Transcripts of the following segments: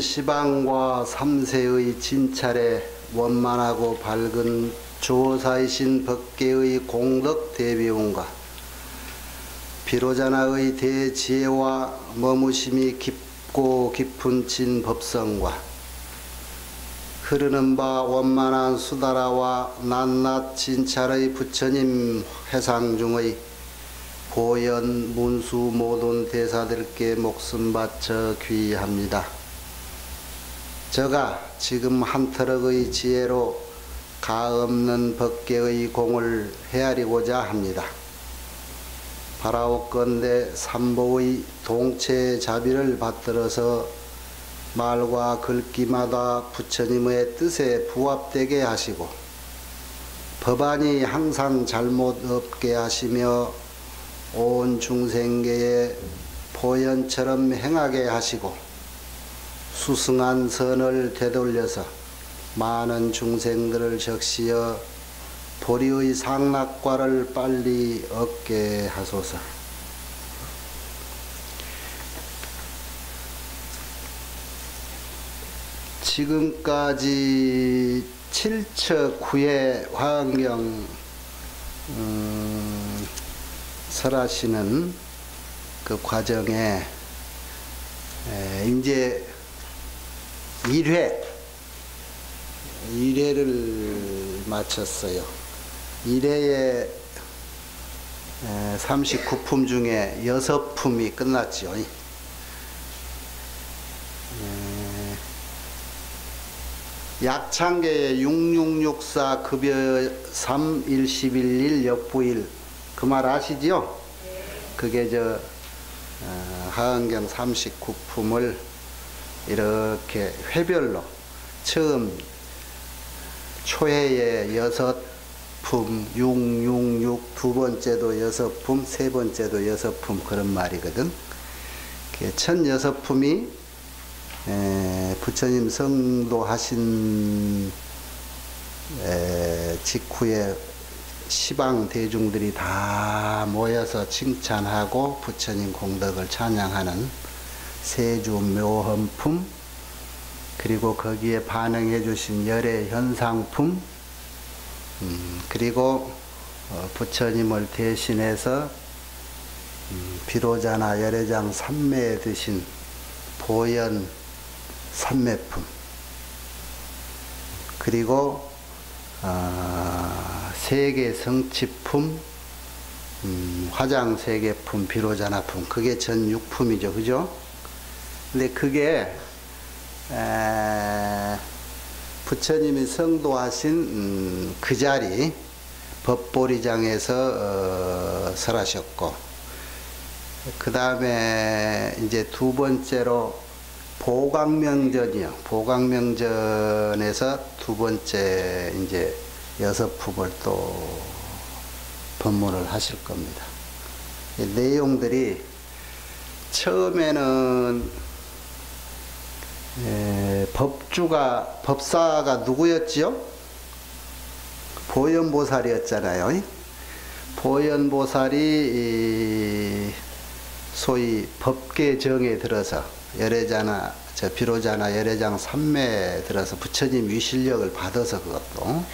시방과 삼세의 진찰에 원만하고 밝은 조사이신 법계의 공덕 대비운과 비로자나의 대지혜와 머무심이 깊고 깊은 진법성과 흐르는 바 원만한 수다라와 낱낱 진찰의 부처님 회상 중의 보현 문수 모든 대사들께 목숨 바쳐 귀의합니다. 저가 지금 한터럭의 지혜로 가없는 법계의 공을 헤아리고자 합니다. 바라옵건대 삼보의 동체 자비를 받들어서 말과 글귀마다 부처님의 뜻에 부합되게 하시고 법안이 항상 잘못 없게 하시며 온 중생계에 보현처럼 행하게 하시고 수승한 선을 되돌려서 많은 중생들을 적시어 보리의 상락과를 빨리 얻게 하소서. 지금까지 7처 9회 화엄경 설하시는 그 과정에 이제 1회를 마쳤어요. 1회에 39품 중에 6품이 끝났죠. 약창계의 6664 급여 3 111일 역부일 그 말 아시죠? 그게 하엄경 39품을 이렇게 회별로 처음 초회에 6품 666 두 번째도 6품 세 번째도 6품 그런 말이거든. 첫 6품이 부처님 성도하신 직후에 시방 대중들이 다 모여서 칭찬하고 부처님 공덕을 찬양하는 세주 묘헌품, 그리고 거기에 반응해 주신 열애 현상품, 그리고 부처님을 대신해서 비로자나 열애장 삼매에 드신 보현 삼매품, 그리고 세계 성취품, 화장 세계품, 비로자나품, 그게 전 6품이죠. 그죠? 근데 그게 부처님이 성도하신 그 자리 법보리장에서 설하셨고, 그 다음에 이제 두 번째로 보광명전이요. 보광명전에서 두 번째 이제 6품을 또 법문을 하실 겁니다. 내용들이 처음에는 법사가 누구였지요? 보현보살이었잖아요. 보현보살이 소위 법계정에 들어서 열애자나 비로자나 열애장 삼매에 들어서 부처님 위실력을 받아서 그것도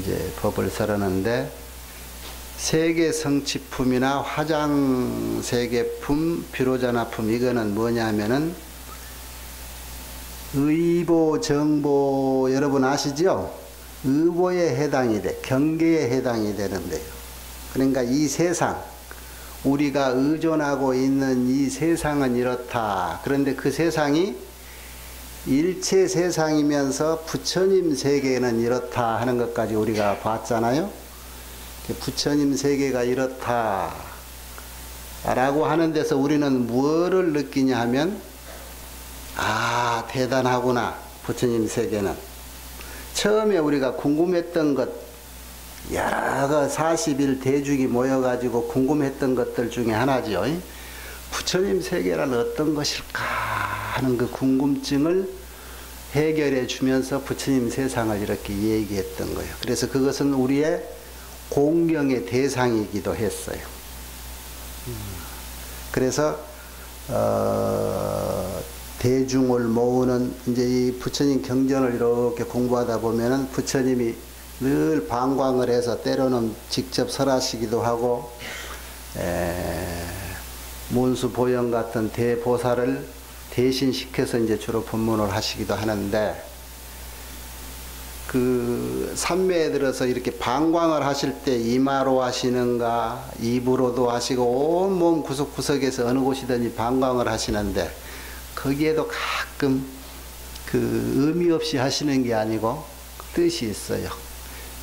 이제 법을 설하는데, 세계 성취품이나 화장 세계품, 비로자나품, 이거는 뭐냐 하면은 의보, 정보 여러분 아시죠? 의보에 해당이 돼, 경계에 해당이 되는데요. 그러니까 이 세상, 우리가 의존하고 있는 이 세상은 이렇다. 그런데 그 세상이 일체 세상이면서 부처님 세계는 이렇다 하는 것까지 우리가 봤잖아요. 부처님 세계가 이렇다 라고 하는 데서 우리는 뭐를 느끼냐 하면, 아, 대단하구나 부처님 세계는. 처음에 우리가 궁금했던 것, 여러 그 40일 대중이 모여가지고 궁금했던 것들 중에 하나죠. 부처님 세계란 어떤 것일까 하는 그 궁금증을 해결해 주면서 부처님 세상을 이렇게 얘기했던 거예요. 그래서 그것은 우리의 공경의 대상이기도 했어요. 그래서 대중을 모으는 이제 이 부처님 경전을 이렇게 공부하다 보면은 부처님이 늘 방광을 해서 때로는 직접 설하시기도 하고 문수 보영 같은 대보살을 대신시켜서 이제 주로 법문을 하시기도 하는데 그 삼매에 들어서 이렇게 방광을 하실 때 이마로 하시는가 입으로도 하시고 온몸 구석구석에서 어느 곳이든지 방광을 하시는데 거기에도 가끔 그 의미 없이 하시는 게 아니고 뜻이 있어요.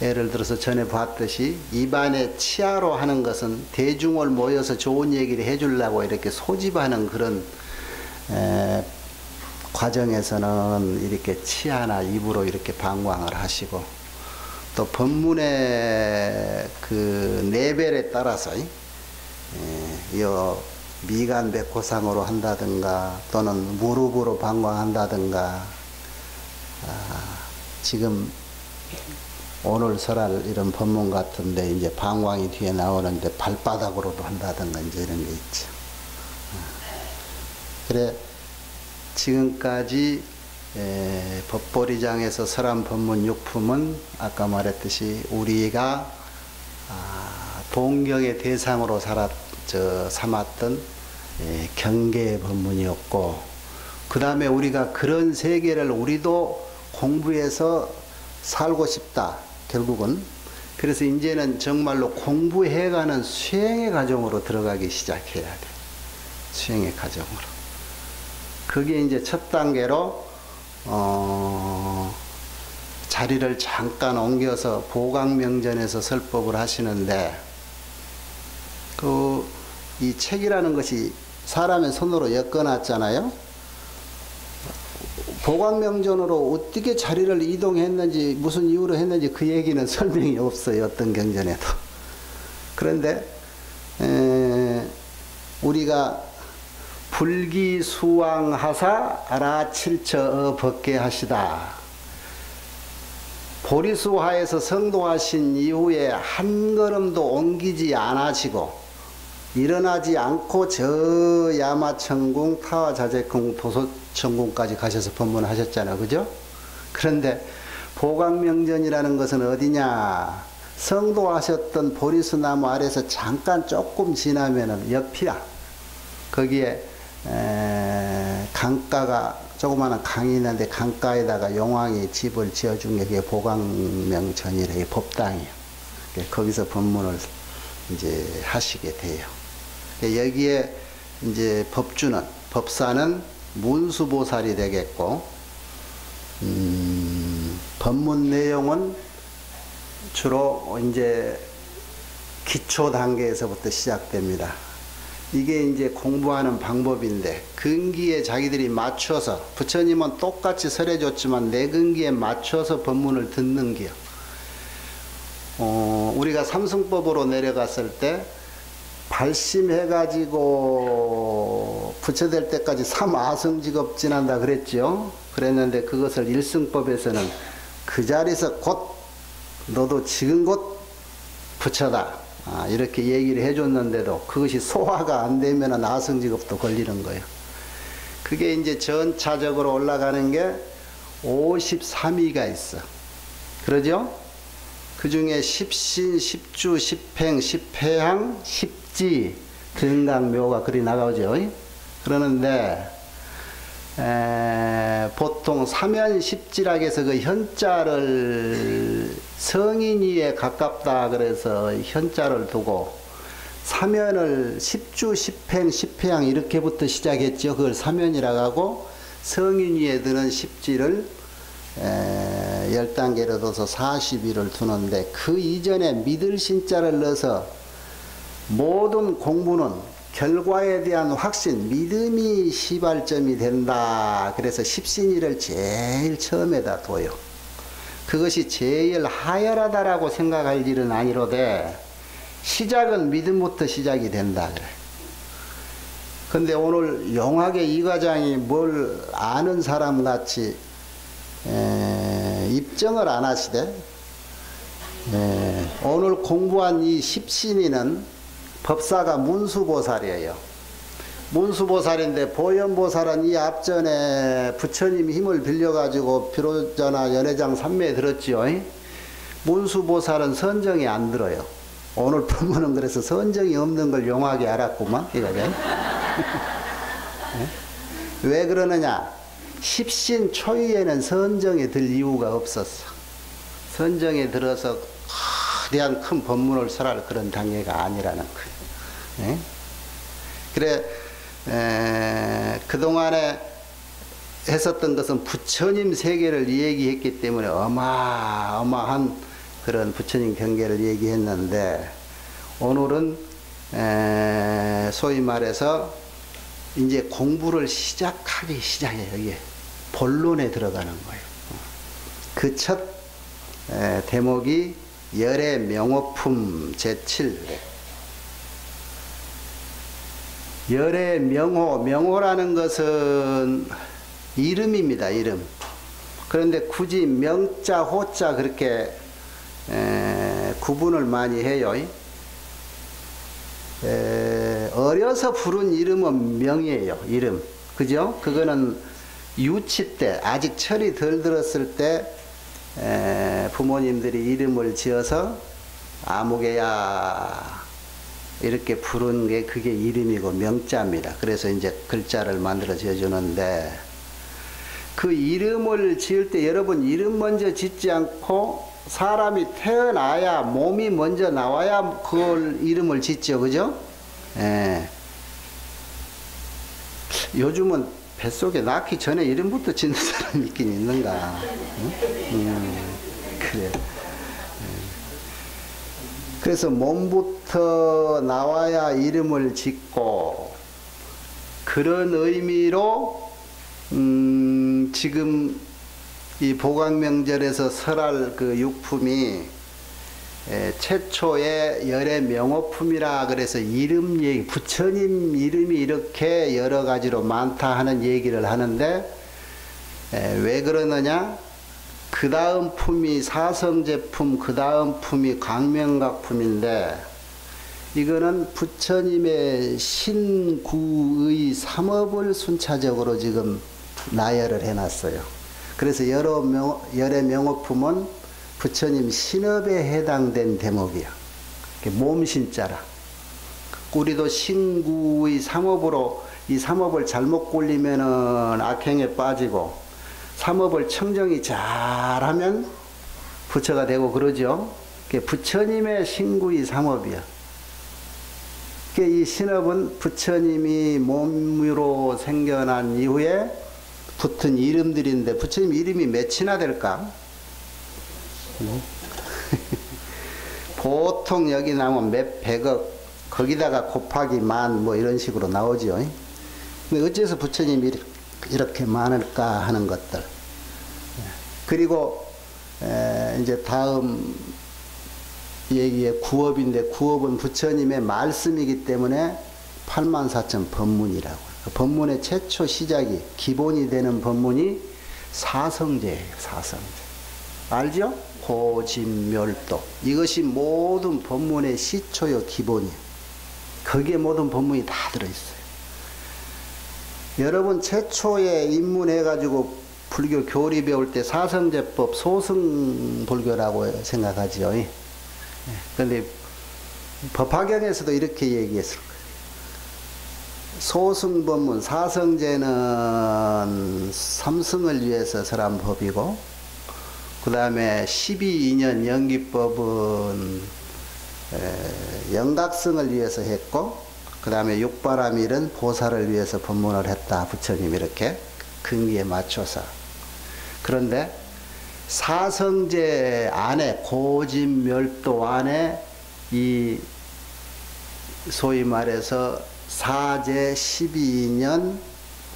예를 들어서 전에 봤듯이 입안에 치아로 하는 것은 대중을 모여서 좋은 얘기를 해주려고 이렇게 소집하는 그런 과정에서는 이렇게 치아나 입으로 이렇게 방광을 하시고 또 법문의 그 레벨에 따라서 미간 백호상으로 한다든가 또는 무릎으로 방광한다든가 지금 오늘 설할 이런 법문 같은데 이제 방광이 뒤에 나오는데 발바닥으로도 한다든가 이제 이런 게 있죠. 그래 지금까지 법보리장에서 설한 법문 6품은 아까 말했듯이 우리가 동경의 대상으로 삼았던 경계의 법문이었고 그 다음에 우리가 그런 세계를 우리도 공부해서 살고 싶다 결국은. 그래서 이제는 정말로 공부해가는 수행의 과정으로 들어가기 시작해야 돼. 수행의 과정으로. 그게 이제 첫 단계로 자리를 잠깐 옮겨서 보강명전에서 설법을 하시는데 이 책이라는 것이 사람의 손으로 엮어놨잖아요. 보강명전으로 어떻게 자리를 이동했는지 무슨 이유로 했는지 그 얘기는 설명이 없어요. 어떤 경전에도. 그런데 우리가 불기수왕하사 아라칠처 법계하시다. 보리수화에서 성도하신 이후에 한 걸음도 옮기지 않으시고 일어나지 않고 저 야마천궁 타와자재궁 도소천궁까지 가셔서 법문하셨잖아요. 그죠? 그런데 보강명전이라는 것은 어디냐? 성도하셨던 보리수나무 아래서 잠깐 조금 지나면은 옆이야. 거기에 강가가 조그마한 강이 있는데 강가에다가 용왕이 집을 지어준 게 그게 보강명전이래. 법당이에요. 거기서 법문을 이제 하시게 돼요. 여기에 이제 법사는 문수보살이 되겠고, 법문 내용은 주로 이제 기초 단계에서부터 시작됩니다. 이게 이제 공부하는 방법인데, 근기에 자기들이 맞춰서, 부처님은 똑같이 설해줬지만 내 근기에 맞춰서 법문을 듣는 게요. 우리가 삼승법으로 내려갔을 때 발심해가지고 부처될 때까지 삼아승직업 지난다 그랬죠. 그랬는데 그것을 일승법에서는 그 자리에서 곧 너도 지금 곧 부처다 이렇게 얘기를 해줬는데도 그것이 소화가 안 되면 아승직업도 걸리는 거예요. 그게 이제 전차적으로 올라가는 게 53위가 있어. 그러죠? 그 중에 십신, 십주, 십행, 십회향, 십지, 등강묘가 그리 나가오죠. 그러는데 보통 사면십지락에서 그 현자를 성인이에 가깝다 그래서 현자를 두고 사면을 십주, 십행, 십회향 이렇게부터 시작했죠. 그걸 사면이라고 하고 성인이에 드는 십지를 10단계로 둬서 40일을 두는데 그 이전에 믿을 신자를 넣어서 모든 공부는 결과에 대한 확신, 믿음이 시발점이 된다. 그래서 십신일을 제일 처음에다 둬요. 그것이 제일 하열하다라고 생각할 일은 아니로되 시작은 믿음부터 시작이 된다 그래. 근데 오늘 용하게 이 과장이 뭘 아는 사람 같이 입증을 안 하시되 오늘 공부한 이 십신이는 법사가 문수보살이에요. 문수보살인데 보현보살은 이 앞전에 부처님 힘을 빌려가지고 비로자나 연회장 삼매에 들었지요. 문수보살은 선정이 안 들어요. 오늘 본문은 그래서 선정이 없는 걸 용하게 알았구만. 이거죠. 왜 그러느냐? 십신 초유에는 선정에 들 이유가 없었어. 선정에 들어서 거대한 큰 법문을 설할 그런 단계가 아니라는 거예요. 그래, 그동안에 했었던 것은 부처님 세계를 얘기했기 때문에 어마어마한 그런 부처님 경계를 얘기했는데, 오늘은 소위 말해서 이제 공부를 시작하기 시작해요. 이게 본론에 들어가는 거예요. 그 첫 대목이 열의 명호품 제7. 열의 명호라는 것은 이름입니다. 이름. 그런데 굳이 명자 호자 그렇게 구분을 많이 해요. 어려서 부른 이름은 명이에요. 이름. 그죠? 그거는 유치 때, 아직 철이 덜 들었을 때 부모님들이 이름을 지어서 아무개야 이렇게 부른 게 그게 이름이고 명자입니다. 그래서 이제 글자를 만들어 지어주는데, 그 이름을 지을 때 여러분 이름 먼저 짓지 않고 사람이 태어나야, 몸이 먼저 나와야 그걸 이름을 짓죠. 그죠? 요즘은 뱃속에 낳기 전에 이름부터 짓는 사람이 있긴 있는가? 그래. 그래서 몸부터 나와야 이름을 짓고, 그런 의미로 지금 이 보광명절에서 설할 그 육품이 최초의 열의 명호품이라 그래서 이름 얘기, 부처님 이름이 이렇게 여러 가지로 많다 하는 얘기를 하는데, 왜 그러느냐? 그 다음 품이 사성제품, 그 다음 품이 광명각품인데, 이거는 부처님의 신구의 삼업을 순차적으로 지금 나열을 해놨어요. 그래서 열의 명호품은 부처님 신업에 해당된 대목이야. 몸신자라. 우리도 신구의 삼업으로 이 삼업을 잘못 굴리면은 악행에 빠지고, 삼업을 청정히 잘하면 부처가 되고 그러죠. 부처님의 신구의 삼업이야. 이 신업은 부처님이 몸으로 생겨난 이후에 붙은 이름들인데, 부처님 이름이 몇이나 될까? 보통 여기 나오면 몇 백억, 거기다가 곱하기 만 뭐 이런 식으로 나오죠. 근데 어째서 부처님이 이렇게 많을까 하는 것들. 그리고 이제 다음 얘기의 구업인데, 구업은 부처님의 말씀이기 때문에 84,000 법문이라고. 그 법문의 최초 시작이, 기본이 되는 법문이 사성제예요. 사성제. 알죠? 고진멸도. 이것이 모든 법문의 시초요 기본이에요. 거기에 모든 법문이 다 들어있어요. 여러분 최초에 입문해가지고 불교 교리 배울 때 사성제법 소승불교라고 생각하죠. 그런데 법화경에서도 이렇게 얘기했을 거예요. 소승법문, 사성제는 삼승을 위해서 설한 법이고, 그 다음에 12인연 연기법은 영각승을 위해서 했고, 그 다음에 육바라밀은 보살을 위해서 법문을 했다. 부처님 이렇게 근기에 맞춰서. 그런데 사성제 안에, 고진멸도 안에 이 소위 말해서 사제 12인연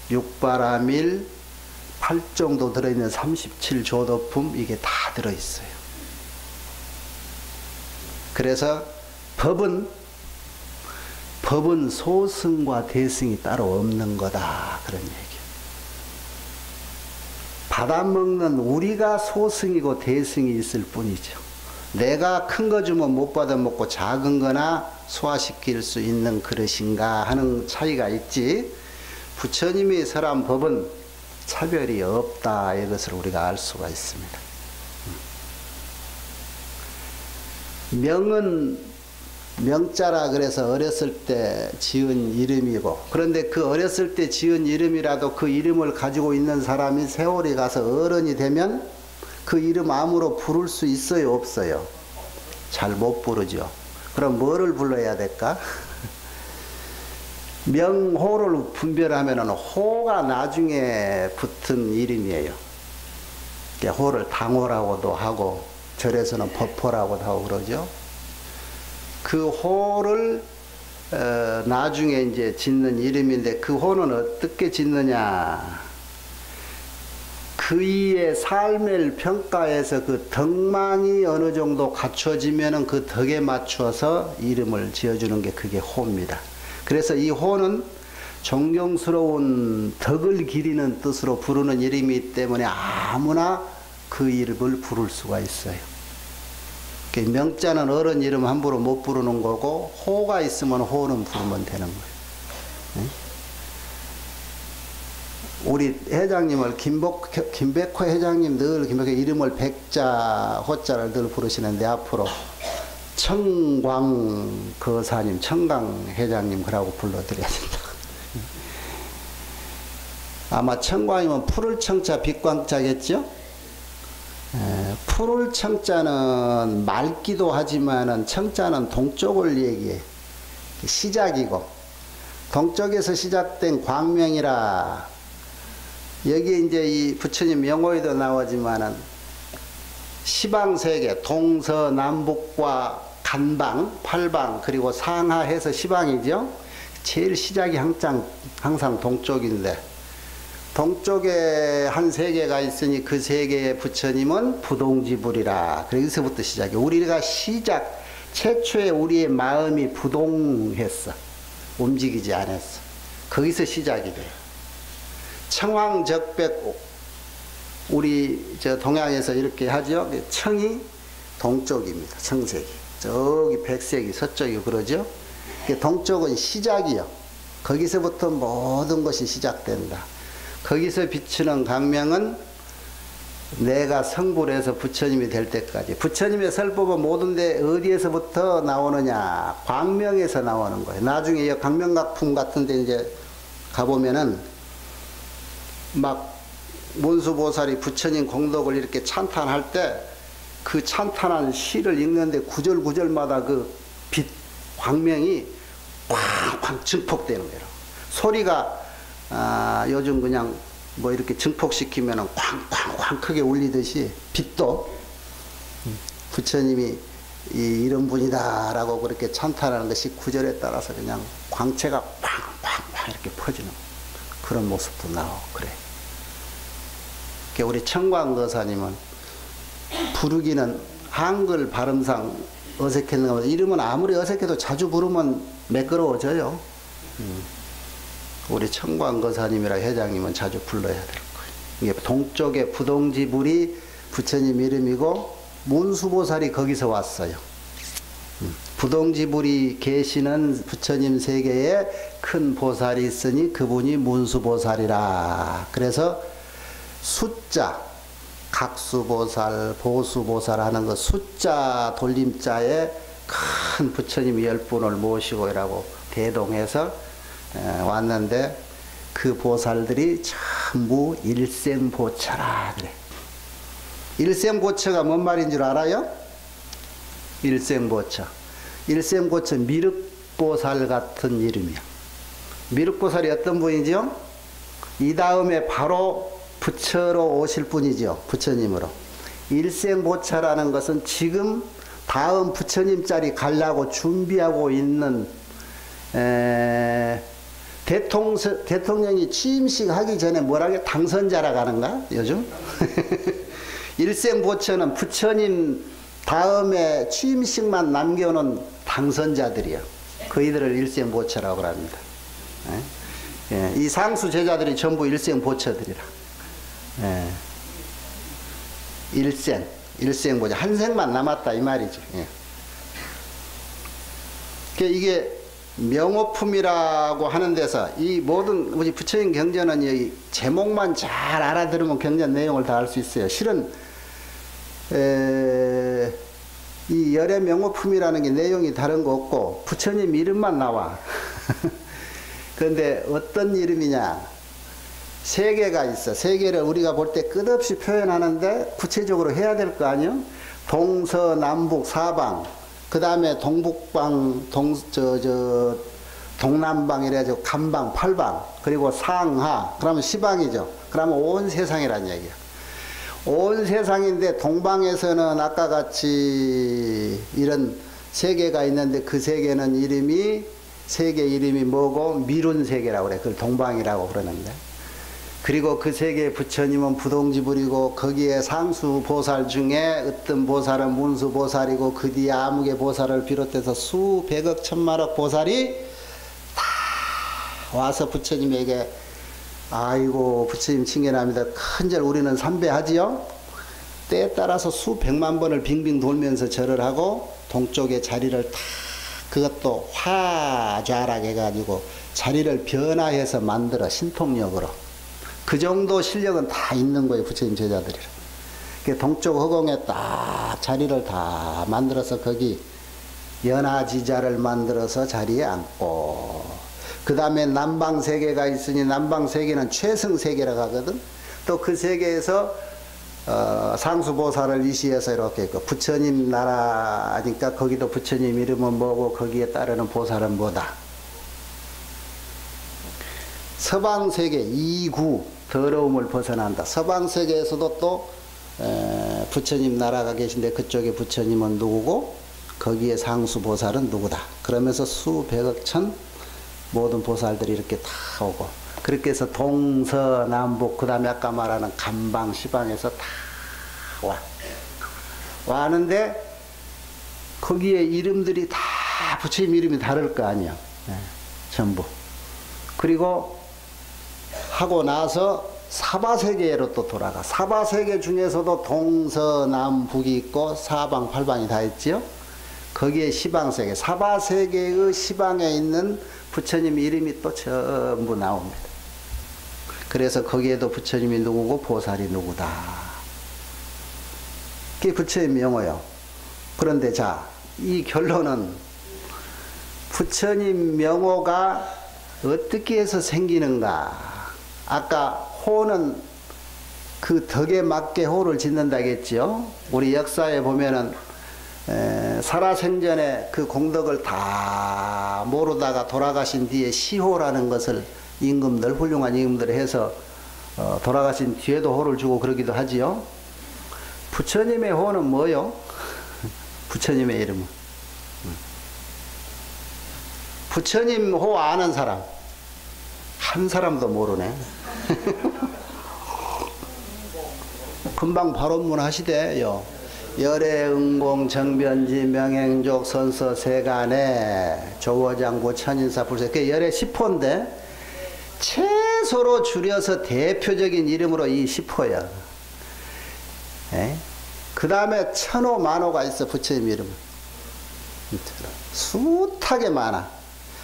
육바라밀 8종도 들어있는 37조도품, 이게 다 들어있어요. 그래서 법은 소승과 대승이 따로 없는 거다, 그런 얘기예요. 받아먹는 우리가 소승이고 대승이 있을 뿐이죠. 내가 큰 거 주면 못 받아 먹고 작은 거나 소화시킬 수 있는 그릇인가 하는 차이가 있지, 부처님이 설한 법은 차별이 없다, 이것을 우리가 알 수가 있습니다. 명은 명자라 그래서 어렸을 때 지은 이름이고, 그런데 그 어렸을 때 지은 이름이라도 그 이름을 가지고 있는 사람이 세월이 가서 어른이 되면 그 이름 암으로 부를 수 있어요, 없어요? 잘 못 부르죠. 그럼 뭐를 불러야 될까? 명호를 분별하면 호가 나중에 붙은 이름이에요. 호를 당호라고도 하고 절에서는 법호라고도 하고 그러죠. 그 호를 나중에 이제 짓는 이름인데, 그 호는 어떻게 짓느냐? 그의 삶을 평가해서 그 덕망이 어느 정도 갖춰지면은 그 덕에 맞춰서 이름을 지어주는 게 그게 호입니다. 그래서 이 호는 존경스러운 덕을 기리는 뜻으로 부르는 이름이기 때문에 아무나 그 이름을 부를 수가 있어요. 명자는 어른 이름 함부로 못 부르는 거고, 호가 있으면 호는 부르면 되는 거예요. 우리 회장님을 김백호 회장님 늘 김백호 이름을 백자 호자를 늘 부르시는데, 앞으로 청광거사님, 청강 회장님 그러고 불러드려야 된다. 아마 청광이면 푸를 청자 빛광자겠죠? 푸를 청자는 맑기도 하지만은 청자는 동쪽을 얘기해. 시작이고, 동쪽에서 시작된 광명이라. 여기에 이제 이 부처님 명호에도 나오지만은 시방세계, 동서남북과 간방, 팔방, 그리고 상하해서 시방이죠. 제일 시작이 항상 동쪽인데, 동쪽에 한 세계가 있으니 그 세계의 부처님은 부동지불이라. 여기서부터 시작이에요. 우리가 최초에 우리의 마음이 부동했어. 움직이지 않았어. 거기서 시작이 돼요. 청황적백, 우리 저 동양에서 이렇게 하죠. 청이 동쪽입니다. 청색이. 저기 백색이 서쪽이고 그러죠. 동쪽은 시작이요. 거기서부터 모든 것이 시작된다. 거기서 비추는 광명은 내가 성불해서 부처님이 될 때까지. 부처님의 설법은 모든데 어디에서부터 나오느냐? 광명에서 나오는 거예요. 나중에 광명각품 같은 데 이제 가보면은 막 문수보살이 부처님 공덕을 이렇게 찬탄할 때 그 찬탄한 시를 읽는데 구절구절마다 그 빛, 광명이 쾅쾅 증폭되는 거예요. 소리가 요즘 그냥 뭐 이렇게 증폭시키면은 쾅쾅쾅 크게 울리듯이, 빛도 부처님이 이런 분이다 라고 그렇게 찬탄하는 것이 구절에 따라서 그냥 광채가 쾅쾅쾅 이렇게 퍼지는 그런 모습도 나오고 그래. 우리 청광거사님은 부르기는 한글 발음상 어색했는가 보다. 이름은 아무리 어색해도 자주 부르면 매끄러워져요. 우리 청광거사님이라 회장님은 자주 불러야 될 거예요. 이게 동쪽의 부동지불이 부처님 이름이고, 문수보살이 거기서 왔어요. 부동지불이 계시는 부처님 세계에 큰 보살이 있으니 그분이 문수보살이라. 그래서 숫자, 각수보살, 보수보살 하는 그 숫자 돌림자에 큰 부처님 10분을 모시고라고 대동해서 왔는데, 그 보살들이 전부 일생보처라 그래. 일생보처가 뭔 말인 줄 알아요? 일생보처. 일생보처 미륵보살 같은 이름이야. 미륵보살이 어떤 분이죠? 이 다음에 바로 부처로 오실 분이죠. 부처님으로. 일생보처라는 것은 지금 다음 부처님 자리 가려고 준비하고 있는 대통령이 취임식 하기 전에 뭐라고 당선자라고 하는가 요즘? 일생보처는 부처님 다음에 취임식만 남겨놓은 당선자들이요. 그이들을 일생보처라고 합니다. 이 상수 제자들이 전부 일생보처들이라. 일생, 일생보자. 한 생만 남았다 이 말이죠. 예. 이게 명호품이라고 하는 데서 이 모든 우리 부처님 경전은 이 제목만 잘 알아들으면 경전 내용을 다 알 수 있어요. 실은 이 열의 명호품이라는 게 내용이 다른 거 없고 부처님 이름만 나와. 그런데 어떤 이름이냐? 세 개가 있어. 세 개를 우리가 볼 때 끝없이 표현하는데 구체적으로 해야 될 거 아니요? 동서남북 사방, 그 다음에 동북방, 동남방 이래가지고 간방, 팔방, 그리고 상하, 그러면 시방이죠. 그러면 온 세상이란 얘기야. 온 세상인데 동방에서는 아까 같이 이런 세 개가 있는데 그 세 개는 이름이, 세계 이름이 뭐고 미룬 세계라고 그래. 그걸 동방이라고 그러는데. 그리고 그 세계 부처님은 부동지불이고 거기에 상수 보살 중에 어떤 보살은 문수 보살이고 그 뒤에 아무개 보살을 비롯해서 수백억 천만억 보살이 다 와서 부처님에게 아이고 부처님 칭견합니다. 큰절 우리는 삼배하지요. 때에 따라서 수백만 번을 빙빙 돌면서 절을 하고 동쪽에 자리를 다 그것도 화좌락 해가지고 자리를 변화해서 만들어 신통력으로. 그 정도 실력은 다 있는 거예요. 부처님 제자들이라. 동쪽 허공에 딱 자리를 다 만들어서 거기 연화지자를 만들어서 자리에 앉고, 그 다음에 남방세계가 있으니 남방세계는 최승세계라고 하거든. 또 그 세계에서 상수보살을 위시해서 이렇게 부처님 나라니까 거기도 부처님 이름은 뭐고 거기에 따르는 보살은 뭐다. 서방세계 이구 더러움을 벗어난다. 서방세계에서도 또 부처님 나라가 계신데 그쪽에 부처님은 누구고 거기에 상수보살은 누구다. 그러면서 수백억 천 모든 보살들이 이렇게 다 오고, 그렇게 해서 동서남북 그 다음에 아까 말하는 간방 시방에서 다 와는데 거기에 이름들이 다 부처님 이름이 다를 거 아니야. 전부. 그리고 하고 나서 사바세계로 또 돌아가. 사바세계 중에서도 동서남북이 있고 사방 팔방이 다 있지요. 거기에 시방세계, 사바세계의 시방에 있는 부처님 이름이 또 전부 나옵니다. 그래서 거기에도 부처님이 누구고 보살이 누구다. 그게 부처님 명호요. 그런데 자, 이 결론은 부처님 명호가 어떻게 해서 생기는가. 아까 호는 그 덕에 맞게 호를 짓는다 했지요. 우리 역사에 보면은 살아생전에 그 공덕을 다 모르다가 돌아가신 뒤에 시호라는 것을 임금들, 훌륭한 임금들 해서 돌아가신 뒤에도 호를 주고 그러기도 하지요. 부처님의 호는 뭐요? 부처님의 이름은 부처님 호 아는 사람 한 사람도 모르네. 금방 발언문 하시대요. 열애응공 정변지 명행족 선서 세간에 조어장구 천인사 불세. 그게 열애 10호인데 최소로 줄여서 대표적인 이름으로 이 10호야. 그 다음에 천호 만호가 있어. 부처님 이름은 숱하게 많아.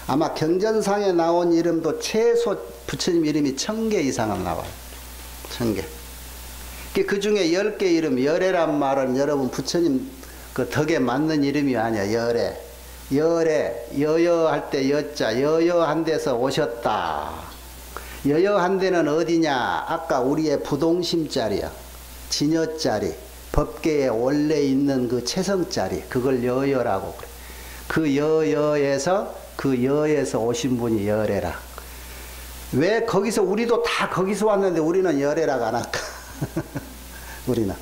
아마 경전상에 나온 이름도 최소 부처님 이름이 1000개 이상은 나와요. 1000개. 그 중에 10개 이름, 열애란 말은 여러분 부처님 그 덕에 맞는 이름이 아니야. 열애. 열애, 여여할 때 여자, 여여한 데서 오셨다. 여여한 데는 어디냐? 아까 우리의 부동심자리야. 진여자리. 법계에 원래 있는 그 체성자리. 그걸 여여라고 그래. 그 여여에서 그 여에서 오신 분이 열애라. 왜 거기서 우리도 다 거기서 왔는데 우리는 열애라고 안 할까? 우리는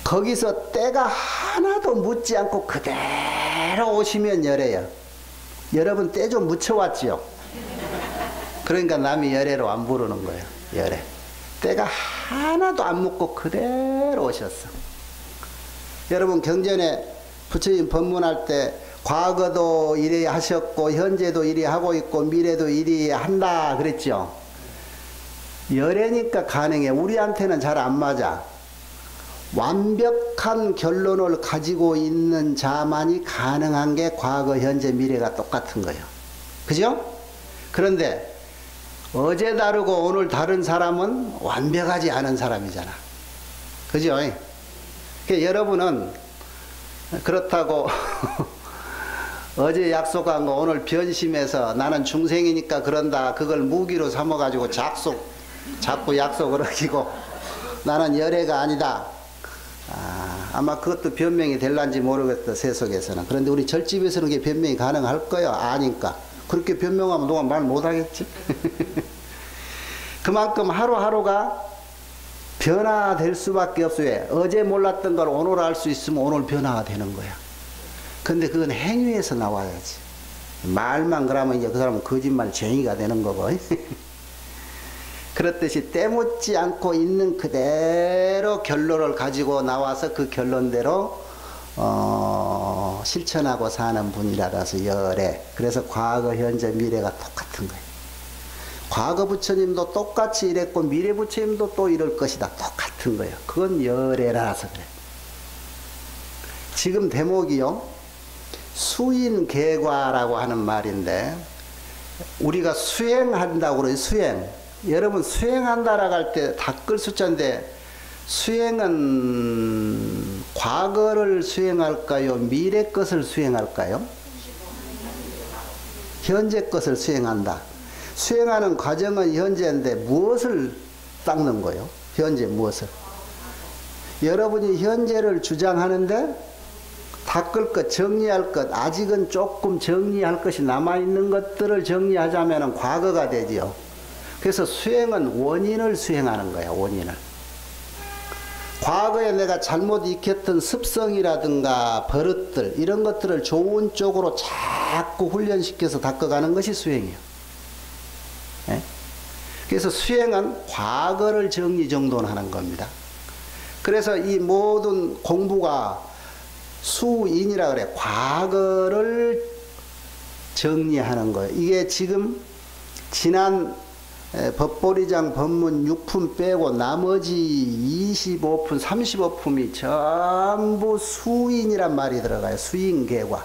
거기서 때가 하나도 묻지 않고 그대로 오시면 열애야. 여러분 때 좀 묻혀왔지요? 그러니까 남이 열애로 안 부르는 거예요. 열애. 때가 하나도 안 묻고 그대로 오셨어. 여러분 경전에 부처님 법문할 때 과거도 이리 하셨고 현재도 이리 하고 있고 미래도 이리 한다 그랬죠. 열애니까 가능해. 우리한테는 잘 안 맞아. 완벽한 결론을 가지고 있는 자만이 가능한 게 과거, 현재, 미래가 똑같은 거예요. 그죠? 그런데 어제 다르고 오늘 다른 사람은 완벽하지 않은 사람이잖아. 그죠? 그러니까 여러분은 그렇다고 어제 약속한 거 오늘 변심해서 나는 중생이니까 그런다, 그걸 무기로 삼아가지고 자꾸 약속을 어기고 나는 열애가 아니다. 아마 그것도 변명이 될란지 모르겠다, 세속에서는. 그런데 우리 절집에서는 그게 변명이 가능할 거야. 아니까. 그렇게 변명하면 누가 말 못하겠지. 그만큼 하루하루가 변화될 수밖에 없어요. 왜? 어제 몰랐던 걸 오늘 알 수 있으면 오늘 변화가 되는 거야. 근데 그건 행위에서 나와야지. 말만 그러면 이제 그 사람은 거짓말 쟁이가 되는 거고. 그렇듯이 때묻지 않고 있는 그대로 결론을 가지고 나와서 그 결론대로 실천하고 사는 분이라서 열애. 그래서 과거, 현재, 미래가 똑같은 거예요. 과거 부처님도 똑같이 이랬고 미래 부처님도 또 이럴 것이다. 똑같은 거예요. 그건 열애라서 그래. 지금 대목이요, 수인계과라고 하는 말인데, 우리가 수행한다고 그래요. 수행. 여러분 수행한다라고 할 때 닦을 숫자인데, 수행은 과거를 수행할까요? 미래 것을 수행할까요? 현재 것을 수행한다. 수행하는 과정은 현재인데 무엇을 닦는 거예요? 현재 무엇을? 여러분이 현재를 주장하는데 닦을 것, 정리할 것, 아직은 조금 정리할 것이 남아있는 것들을 정리하자면 과거가 되지요. 그래서 수행은 원인을 수행하는 거야, 원인을. 과거에 내가 잘못 익혔던 습성이라든가 버릇들, 이런 것들을 좋은 쪽으로 자꾸 훈련시켜서 닦아가는 것이 수행이에요. 예? 그래서 수행은 과거를 정리정돈하는 겁니다. 그래서 이 모든 공부가 수인이라 그래. 과거를 정리하는 거예요. 이게 지금 지난 법보리장 법문 6품 빼고 나머지 25품, 35품이 전부 수인이란 말이 들어가요. 수인계과.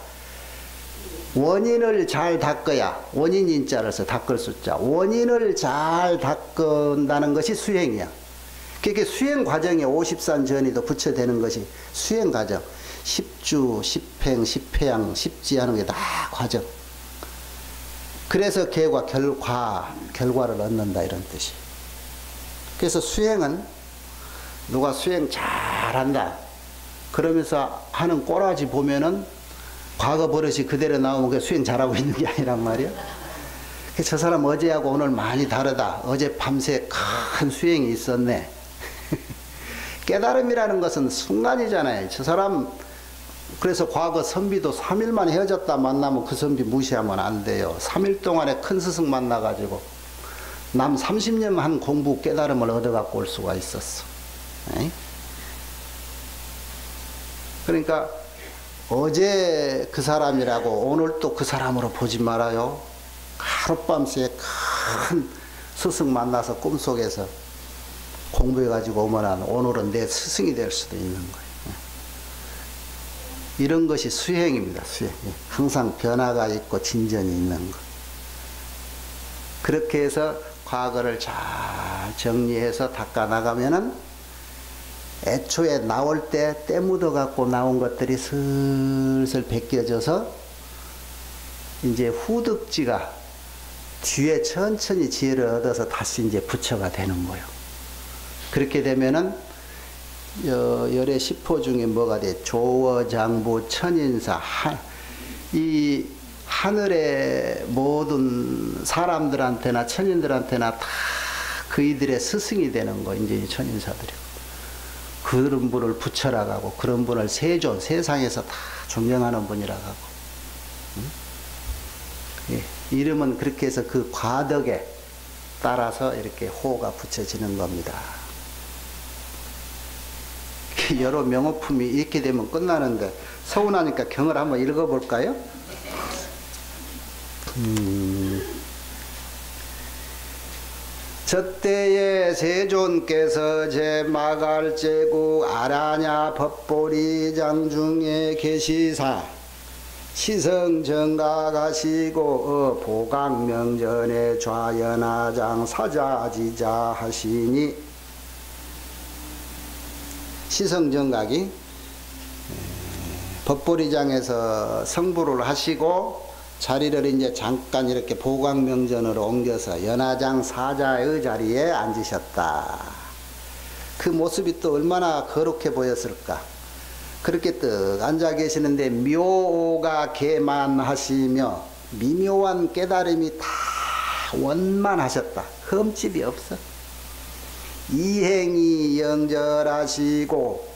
원인을 잘 닦아야, 원인 인자로서 닦을 숫자, 원인을 잘 닦는다는 것이 수행이야. 그렇게 수행 과정에 50산 전이도 붙여되는 것이 수행 과정. 10주, 10행, 10회양, 10지 하는 게 다 과정. 그래서 계과, 결과를 얻는다, 이런 뜻이. 그래서 수행은 누가 수행 잘한다 그러면서 하는 꼬라지 보면은 과거 버릇이 그대로 나오면 그 수행 잘하고 있는 게 아니란 말이야. 저 사람 어제하고 오늘 많이 다르다. 어제 밤새 큰 수행이 있었네. 깨달음이라는 것은 순간이잖아요. 저 사람 그래서 과거 선비도 3일만 헤어졌다 만나면 그 선비 무시하면 안 돼요. 3일 동안에 큰 스승 만나가지고 남 30년 한 공부 깨달음을 얻어갖고 올 수가 있었어. 에이? 그러니까 어제 그 사람이라고 오늘 또 그 사람으로 보지 말아요. 하룻밤새 큰 스승 만나서 꿈속에서 공부해가지고 오면 오늘은 내 스승이 될 수도 있는 거예요. 이런 것이 수행입니다. 수행. 항상 변화가 있고 진전이 있는 것. 그렇게 해서 과거를 잘 정리해서 닦아나가면은 애초에 나올 때 묻어 갖고 나온 것들이 슬슬 벗겨져서 이제 후득지가 뒤에 천천히 지혜를 얻어서 다시 이제 부처가 되는 거예요. 그렇게 되면은 열의 10호 중에 뭐가 돼? 조어장부 천인사. 이 하늘의 모든 사람들한테나 천인들한테나 다 그이들의 스승이 되는 거, 이제 이 천인사들이고. 그런 분을 부처라고 하고, 그런 분을 세존, 세상에서 다 존경하는 분이라고 하고. 예, 이름은 그렇게 해서 그 과덕에 따라서 이렇게 호가 붙여지는 겁니다. 여러 명호품이 이렇게 되면 끝나는데 서운하니까 경을 한번 읽어볼까요? 저때에 세존께서 제마갈제국 아라냐 법보리장 중에 계시사 시성정각하시고 보강명전에 좌연하장 사자지자 하시니, 시성정각이 법보리장에서 성부를 하시고 자리를 이제 잠깐 이렇게 보광명전으로 옮겨서 연화장 사자의 자리에 앉으셨다. 그 모습이 또 얼마나 거룩해 보였을까. 그렇게 떡 앉아 계시는데 묘가 개만하시며 미묘한 깨달음이 다 원만하셨다. 흠집이 없어. 이행이 영절하시고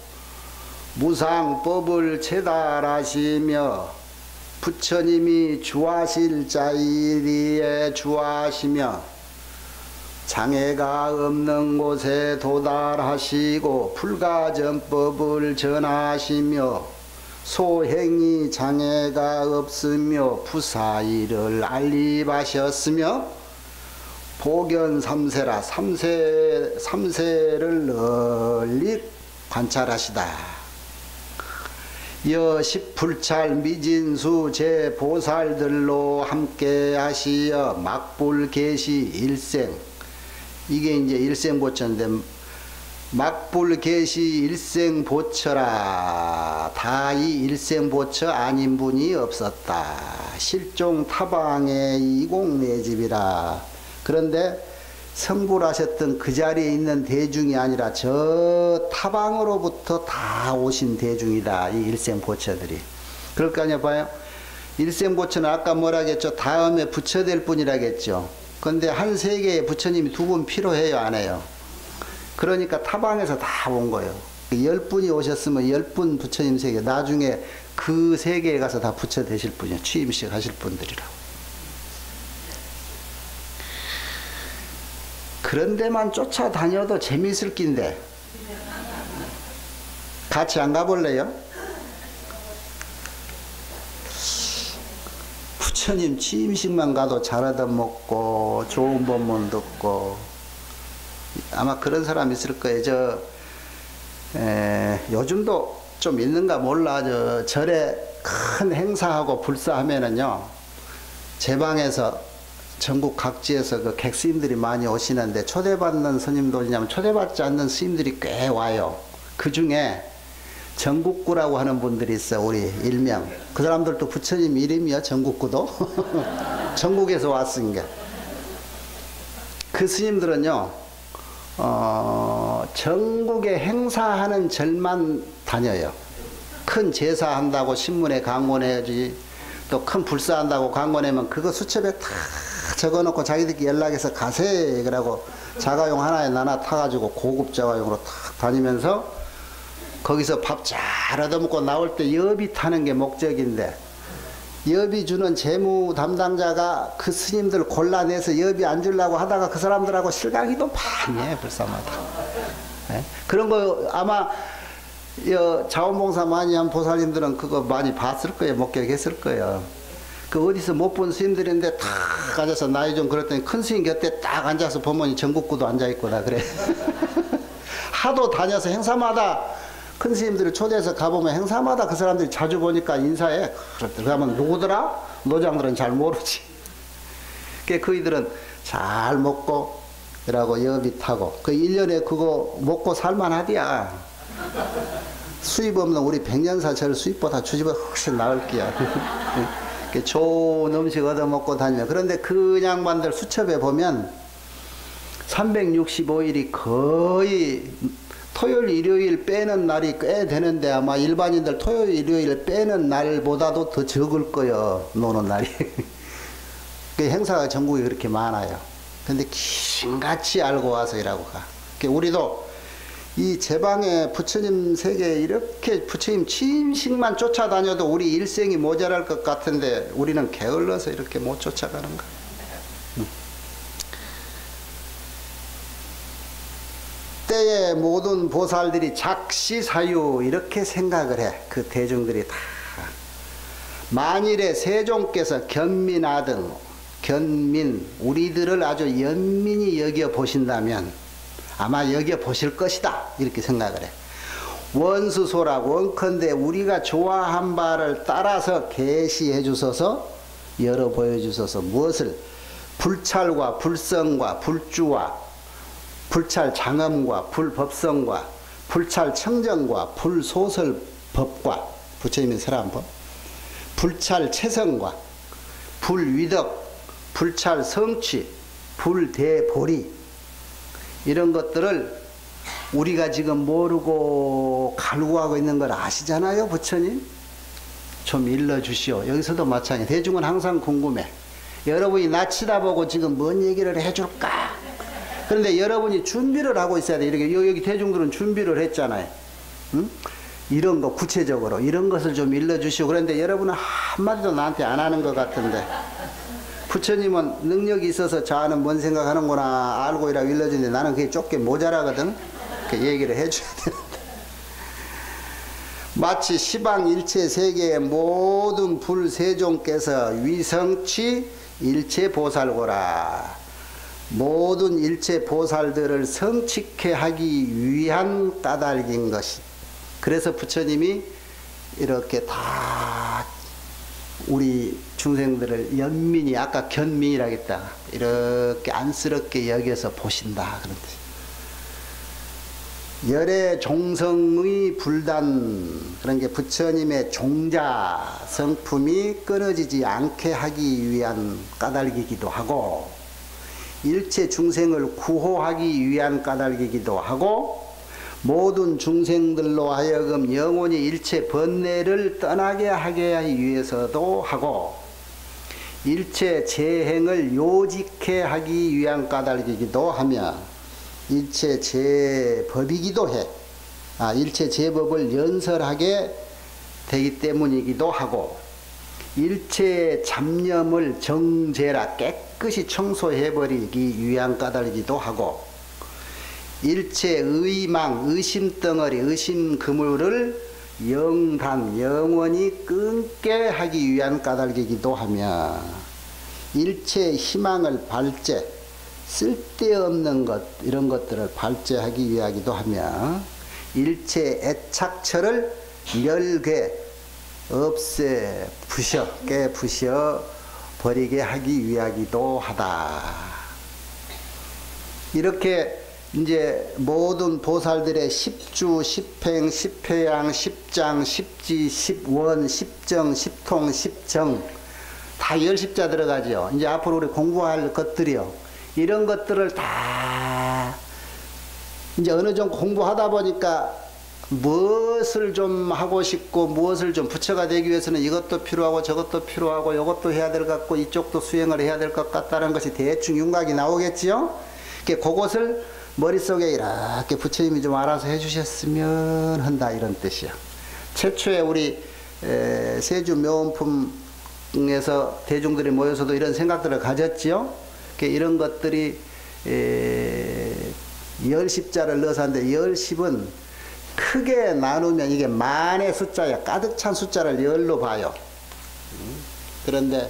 무상법을 체달하시며 부처님이 주하실 자리에 주하시며 장애가 없는 곳에 도달하시고 불가전법을 전하시며 소행이 장애가 없으며 부사일을 알립하셨으며 보견 삼세라 삼세를 널리 관찰하시다. 여십불찰 미진수 제보살들로 함께 하시어 막불계시 일생, 이게 이제 일생보처인데 막불계시 일생보처라. 다이 일생보처 아닌 분이 없었다. 실종 타방의 이공내집이라. 그런데 성불하셨던 그 자리에 있는 대중이 아니라 저 타방으로부터 다 오신 대중이다. 이 일생보처들이. 그럴 거 아니야. 봐요. 일생보처는 아까 뭐라겠죠? 다음에 부처될 분이라겠죠. 근데 한 세계에 부처님이 두 분 필요해요, 안 해요? 그러니까 타방에서 다 온 거예요. 10분이 오셨으면 10분 부처님 세계, 나중에 그 세계에 가서 다 부처 되실 분이에요. 취임식 하실 분들이라고. 그런 데만 쫓아다녀도 재미있을 낀데 같이 안 가볼래요? 부처님 취임식만 가도 잘 얻어먹고 좋은 법문 듣고, 아마 그런 사람 있을 거예요. 요즘도 좀 있는가 몰라. 절에 큰 행사하고 불사하면은요, 제 방에서 전국 각지에서 그 객스님들이 많이 오시는데, 초대받는 스님도 오냐면 초대받지 않는 스님들이 꽤 와요. 그 중에 전국구라고 하는 분들이 있어. 우리 일명. 그 사람들도 부처님 이름이야. 전국구도. 전국에서 왔으니까. 그 스님들은요, 전국에 행사하는 절만 다녀요. 큰 제사한다고 신문에 강권해야지. 또 큰 불사한다고 강권하면 그거 수첩에 다 적어놓고 자기들끼리 연락해서 가세 그러고 자가용 하나에 나눠 타가지고 고급 자가용으로 탁 다니면서 거기서 밥 잘 얻어먹고 나올 때 여비 타는 게 목적인데, 여비 주는 재무 담당자가 그 스님들 골라내서 여비 안 주려고 하다가 그 사람들하고 실강이도 많이 해, 불사마다. 네? 그런 거 아마 자원봉사 많이 한 보살님들은 그거 많이 봤을 거예요. 목격했을 거예요. 그 어디서 못 본 스님들인데 탁 앉아서 나이 좀 그랬더니 큰 스님 곁에 딱 앉아서 보면 전국구도 앉아있구나 그래. 하도 다녀서 행사마다 큰 스님들을 초대해서 가보면 행사마다 그 사람들이 자주 보니까 인사해. 그러면 누구더라? 노장들은 잘 모르지. 그이들은 잘 먹고 그러고 여비 타고 그 1년에 그거 먹고 살만하디야. 수입 없는 우리 백년사절 수입보다 주집은 훨씬 나을 게야. 좋은 음식 얻어먹고 다니면. 그런데 그 양반들 수첩에 보면 365일이 거의 토요일 일요일 빼는 날이 꽤 되는데, 아마 일반인들 토요일 일요일 빼는 날보다도 더 적을 거예요. 노는 날이. 그 행사가 전국에 그렇게 많아요. 근데 귀신같이 알고 와서 이라고 가. 우리도 이 제방에 부처님 세계에 이렇게 부처님 취임식만 쫓아다녀도 우리 일생이 모자랄 것 같은데 우리는 게을러서 이렇게 못 쫓아가는 거야. 때에 모든 보살들이 작시사유 이렇게 생각을 해. 그 대중들이 다. 만일에 세종께서 견민, 우리들을 아주 연민히 여겨 보신다면 아마 여겨 보실 것이다 이렇게 생각을 해. 원수소라고 원컨대 우리가 좋아한 바를 따라서 계시해 주소서, 열어 보여주소서. 무엇을? 불찰과 불성과 불주와 불찰 장엄과 불법성과 불찰 청정과 불소설법과 부처님의 설한법, 불찰 체성과 불위덕, 불찰 성취, 불대보리, 이런 것들을 우리가 지금 모르고 갈구하고 있는 걸 아시잖아요. 부처님 좀 일러주시오. 여기서도 마찬가지. 대중은 항상 궁금해. 여러분이 나 치다보고 지금 뭔 얘기를 해줄까? 그런데 여러분이 준비를 하고 있어야 돼. 이렇게 여기 대중들은 준비를 했잖아요. 응? 이런 거 구체적으로 이런 것을 좀 일러주시오. 그런데 여러분은 한마디도 나한테 안 하는 것 같은데, 부처님은 능력이 있어서 자는 뭔 생각하는구나 알고 이라고 일러주는데 나는 그게 좁게 모자라거든. 그 얘기를 해줘야 되는데. 마치 시방 일체 세계의 모든 불세종께서 위성취 일체 보살고라. 모든 일체 보살들을 성취케 하기 위한 까닭인 것이. 그래서 부처님이 이렇게 다 우리 중생들을 연민히, 아까 견민이라고 했다, 이렇게 안쓰럽게 여겨서 보신다 그런 뜻이에요. 열의 종성의 불단, 그런 게 부처님의 종자 성품이 끊어지지 않게 하기 위한 까닭이기도 하고, 일체 중생을 구호하기 위한 까닭이기도 하고, 모든 중생들로 하여금 영원히 일체 번뇌를 떠나게 하게 위해서도 하고, 일체 재행을 요직해 하기 위한 까닭이기도 하며, 일체 제법이기도 해. 일체 제법을 연설하게 되기 때문이기도 하고, 일체 잡념을 정제라 깨끗이 청소해버리기 위한 까닭이기도 하고, 일체 의망, 의심덩어리, 의심 그물을 영단, 영원히 끊게 하기 위한 까닭이기도 하며, 일체 희망을 발제, 쓸데없는 것, 이런 것들을 발제하기 위하기도 하며, 일체 애착처를 멸괴, 없애, 부셔, 깨부셔 버리게 하기 위하기도 하다. 이렇게 이제 모든 보살들의 십주, 십행, 십회양, 십장, 십지, 십원, 십정, 십통, 십정, 다 열십자 들어가죠. 이제 앞으로 우리 공부할 것들이요. 이런 것들을 다 이제 어느 정도 공부하다 보니까 무엇을 좀 하고 싶고 무엇을 좀 부처가 되기 위해서는 이것도 필요하고 저것도 필요하고 이것도 해야 될 것 같고 이쪽도 수행을 해야 될 것 같다는 것이 대충 윤곽이 나오겠지요. 그것을 머릿속에 이렇게 부처님이 좀 알아서 해주셨으면 한다, 이런 뜻이야. 최초에 우리 세주 묘원품에서 대중들이 모여서도 이런 생각들을 가졌지요. 이런 것들이 열십자를 넣어서 하는데, 열십은 크게 나누면 이게 만의 숫자야. 가득 찬 숫자를 열로 봐요. 그런데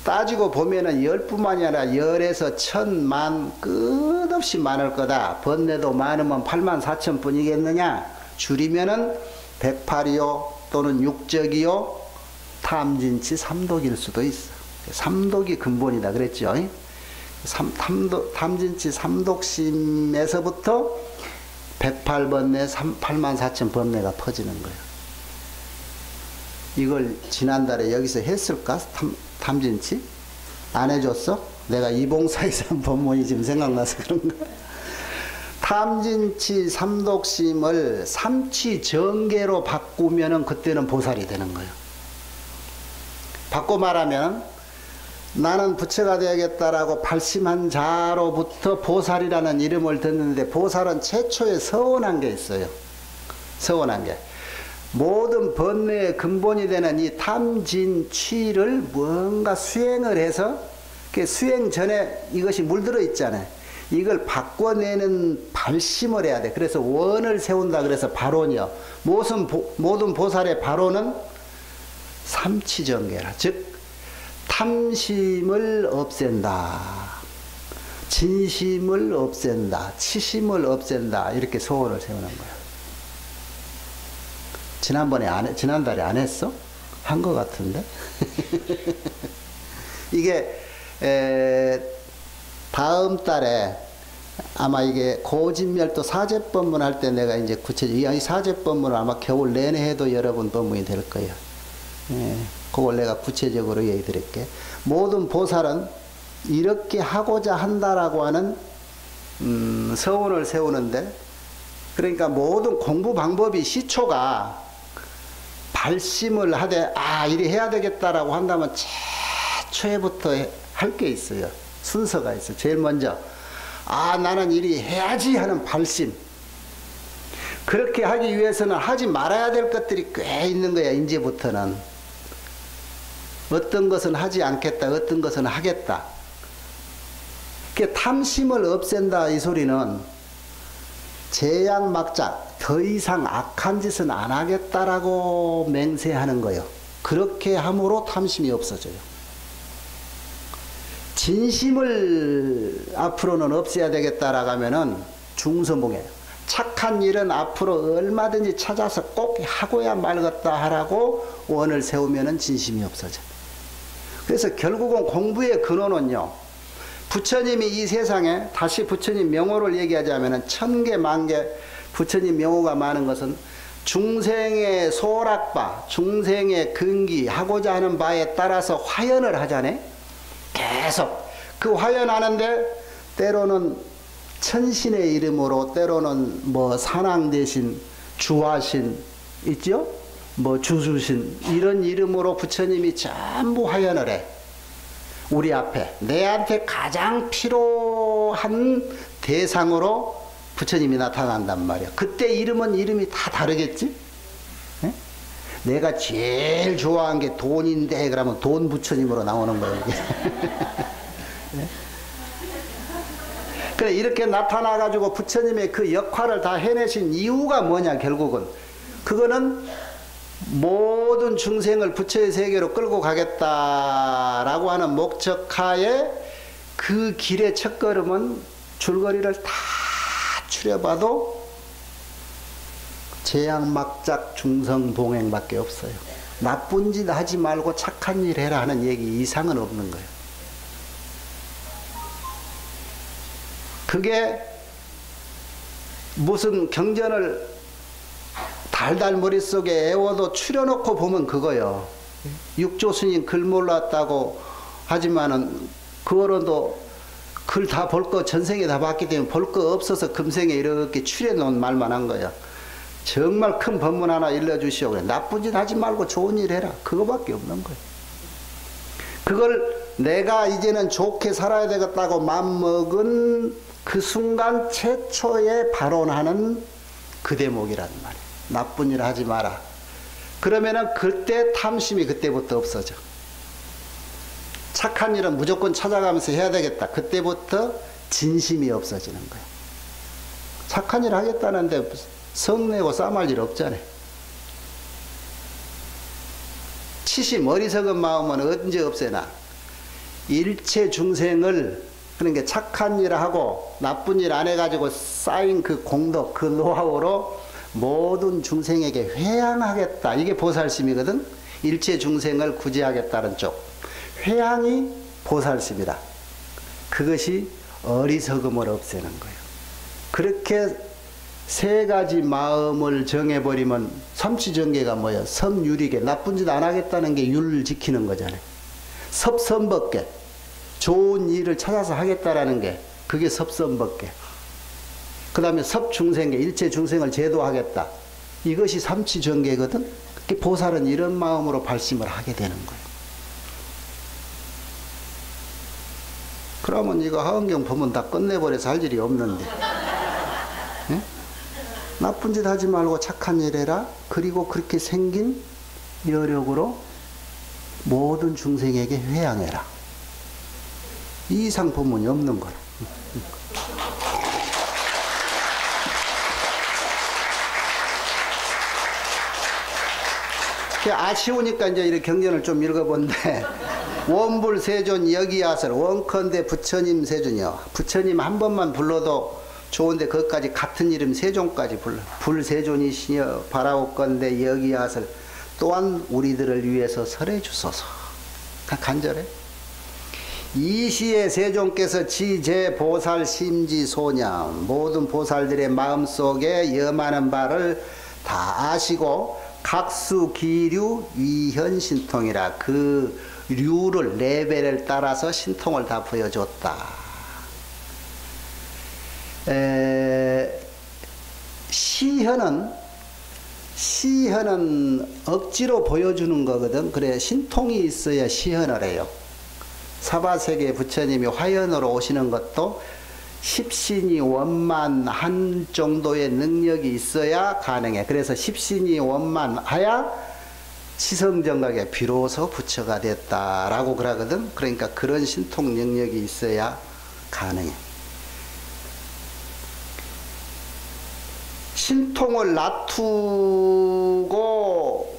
따지고 보면은 열뿐만이 아니라 열에서 천만 끝없이 많을 거다. 번뇌도 많으면 84,000 뿐이겠느냐. 줄이면은 108이요 또는 육적이요 탐진치 삼독일 수도 있어. 삼독이 근본이다 그랬죠. 탐진치 삼독심에서부터 108번뇌 84,000 번뇌가 퍼지는 거예요. 이걸 지난달에 여기서 했을까? 탐진치? 안 해줬어? 내가 이봉사에서 한 법문이 지금 생각나서 그런가? 탐진치 삼독심을 삼치정계로 바꾸면은 그때는 보살이 되는 거예요. 바꿔 말하면 나는 부처가 되야겠다라고 발심한 자로부터 보살이라는 이름을 듣는데, 보살은 최초에 서원한 게 있어요. 서원한 게. 모든 번뇌의 근본이 되는 이 탐진취를 뭔가 수행을 해서, 수행 전에 이것이 물들어 있잖아요. 이걸 바꿔내는 발심을 해야 돼. 그래서 원을 세운다. 그래서 발원이요. 모든 보살의 발원은 삼치정계라. 즉 탐심을 없앤다. 진심을 없앤다. 치심을 없앤다. 이렇게 소원을 세우는 거야. 지난달에 안 했어? 한 것 같은데? 이게, 다음 달에 아마 이게 고진멸도 사제법문 할 때 내가 이제 구체적으로 이 사제법문을 아마 겨울 내내 해도 여러분 법문이 될 거예요. 그걸 내가 구체적으로 얘기 드릴게. 모든 보살은 이렇게 하고자 한다라고 하는 서원을 세우는데, 그러니까 모든 공부 방법이 시초가 발심을 하되 이리 해야 되겠다라고 한다면 최초에부터 할 게 있어요. 순서가 있어요. 제일 먼저 나는 이리 해야지 하는 발심. 그렇게 하기 위해서는 하지 말아야 될 것들이 꽤 있는 거야. 이제부터는 어떤 것은 하지 않겠다, 어떤 것은 하겠다. 탐심을 없앤다 이 소리는 제약막작, 더 이상 악한 짓은 안 하겠다라고 맹세하는 거예요. 그렇게 함으로 탐심이 없어져요. 진심을 앞으로는 없애야 되겠다라고 하면은 중서봉에 착한 일은 앞으로 얼마든지 찾아서 꼭 하고야 말겠다 하라고 원을 세우면은 진심이 없어져. 그래서 결국은 공부의 근원은요, 부처님이 이 세상에, 다시 부처님 명호를 얘기하자면은 1000개, 10,000개 부처님 명호가 많은 것은 중생의 소락바, 중생의 근기, 하고자 하는 바에 따라서 화연을 하잖아요. 계속 그 화연하는데 때로는 천신의 이름으로, 때로는 뭐 산왕 대신, 주화신 있죠? 뭐 주주신, 이런 이름으로 부처님이 전부 화연을 해. 우리 앞에 내한테 가장 필요한 대상으로 부처님이 나타난단 말이야. 그때 이름이 다 다르겠지? 네? 내가 제일 좋아하는 게 돈인데 그러면 돈 부처님으로 나오는 거예요. 네? 그래, 이렇게 나타나가지고 부처님의 그 역할을 다 해내신 이유가 뭐냐, 결국은. 그거는 모든 중생을 부처의 세계로 끌고 가겠다라고 하는 목적하에 그 길의 첫걸음은 줄거리를 다 추려봐도 제약막작 중성봉행밖에 없어요. 나쁜 짓 하지 말고 착한 일 해라 하는 얘기 이상은 없는 거예요. 그게 무슨 경전을 달달 머릿속에 애워도 추려놓고 보면 그거요. 육조스님 글 몰랐다고 하지만은 그거로도 글 다 볼 거 전생에 다 봤기 때문에 볼 거 없어서 금생에 이렇게 추려놓은 말만 한 거야. 정말 큰 법문 하나 일러주시오. 그래. 나쁜 짓 하지 말고 좋은 일 해라. 그거밖에 없는 거야. 그걸 내가 이제는 좋게 살아야 되겠다고 맘먹은 그 순간 최초에 발언하는 그 대목이란 말이야. 나쁜 일 하지 마라. 그러면은 그때 탐심이 그때부터 없어져. 착한 일은 무조건 찾아가면서 해야 되겠다. 그때부터 진심이 없어지는 거야. 착한 일 하겠다는데 성내고 싸움할 일 없잖아요. 치심, 어리석은 마음은 언제 없애나. 일체 중생을, 그러니까 착한 일 하고 나쁜 일 안 해가지고 쌓인 그 공덕, 그 노하우로 모든 중생에게 회양하겠다. 이게 보살심이거든. 일체 중생을 구제하겠다는 쪽. 회양이 보살심이라. 그것이 어리석음을 없애는 거예요. 그렇게 세 가지 마음을 정해버리면 삼치정계가 뭐예요? 섬유리계. 나쁜 짓 안 하겠다는 게 율 지키는 거잖아요. 섭선법계. 좋은 일을 찾아서 하겠다라는 게 그게 섭선법계. 그 다음에 섭중생계. 일체 중생을 제도하겠다. 이것이 삼치정계거든. 보살은 이런 마음으로 발심을 하게 되는 거예요. 그러면 이거 하은경 보면 다 끝내버려서 할 일이 없는데. 예? 나쁜 짓 하지 말고 착한 일 해라. 그리고 그렇게 생긴 여력으로 모든 중생에게 회양해라. 이 이상 법문이 없는 거라. 아쉬우니까 이제 이렇게 경전을 좀 읽어본데 원불 세존 여기야설 원컨대 부처님 세존이요. 부처님 한 번만 불러도 좋은데 그것까지 같은 이름 세존까지 불러. 불세존이시여 바라옵건대 여기야설 또한 우리들을 위해서 설해 주소서. 간절해. 이시의 세존께서 지제 보살 심지 소냥 모든 보살들의 마음속에 염하는 바를 다 아시고 각수 기류 위현 신통이라 그 류를 레벨을 따라서 신통을 다 보여줬다. 시현은 억지로 보여주는 거거든. 그래 신통이 있어야 시현을 해요. 사바세계 부처님이 화연으로 오시는 것도 십신이 원만한 정도의 능력이 있어야 가능해. 그래서 십신이 원만하야 치성정각에 비로소 부처가 됐다라고 그러거든. 그러니까 그런 신통 능력이 있어야 가능해. 신통을 낮추고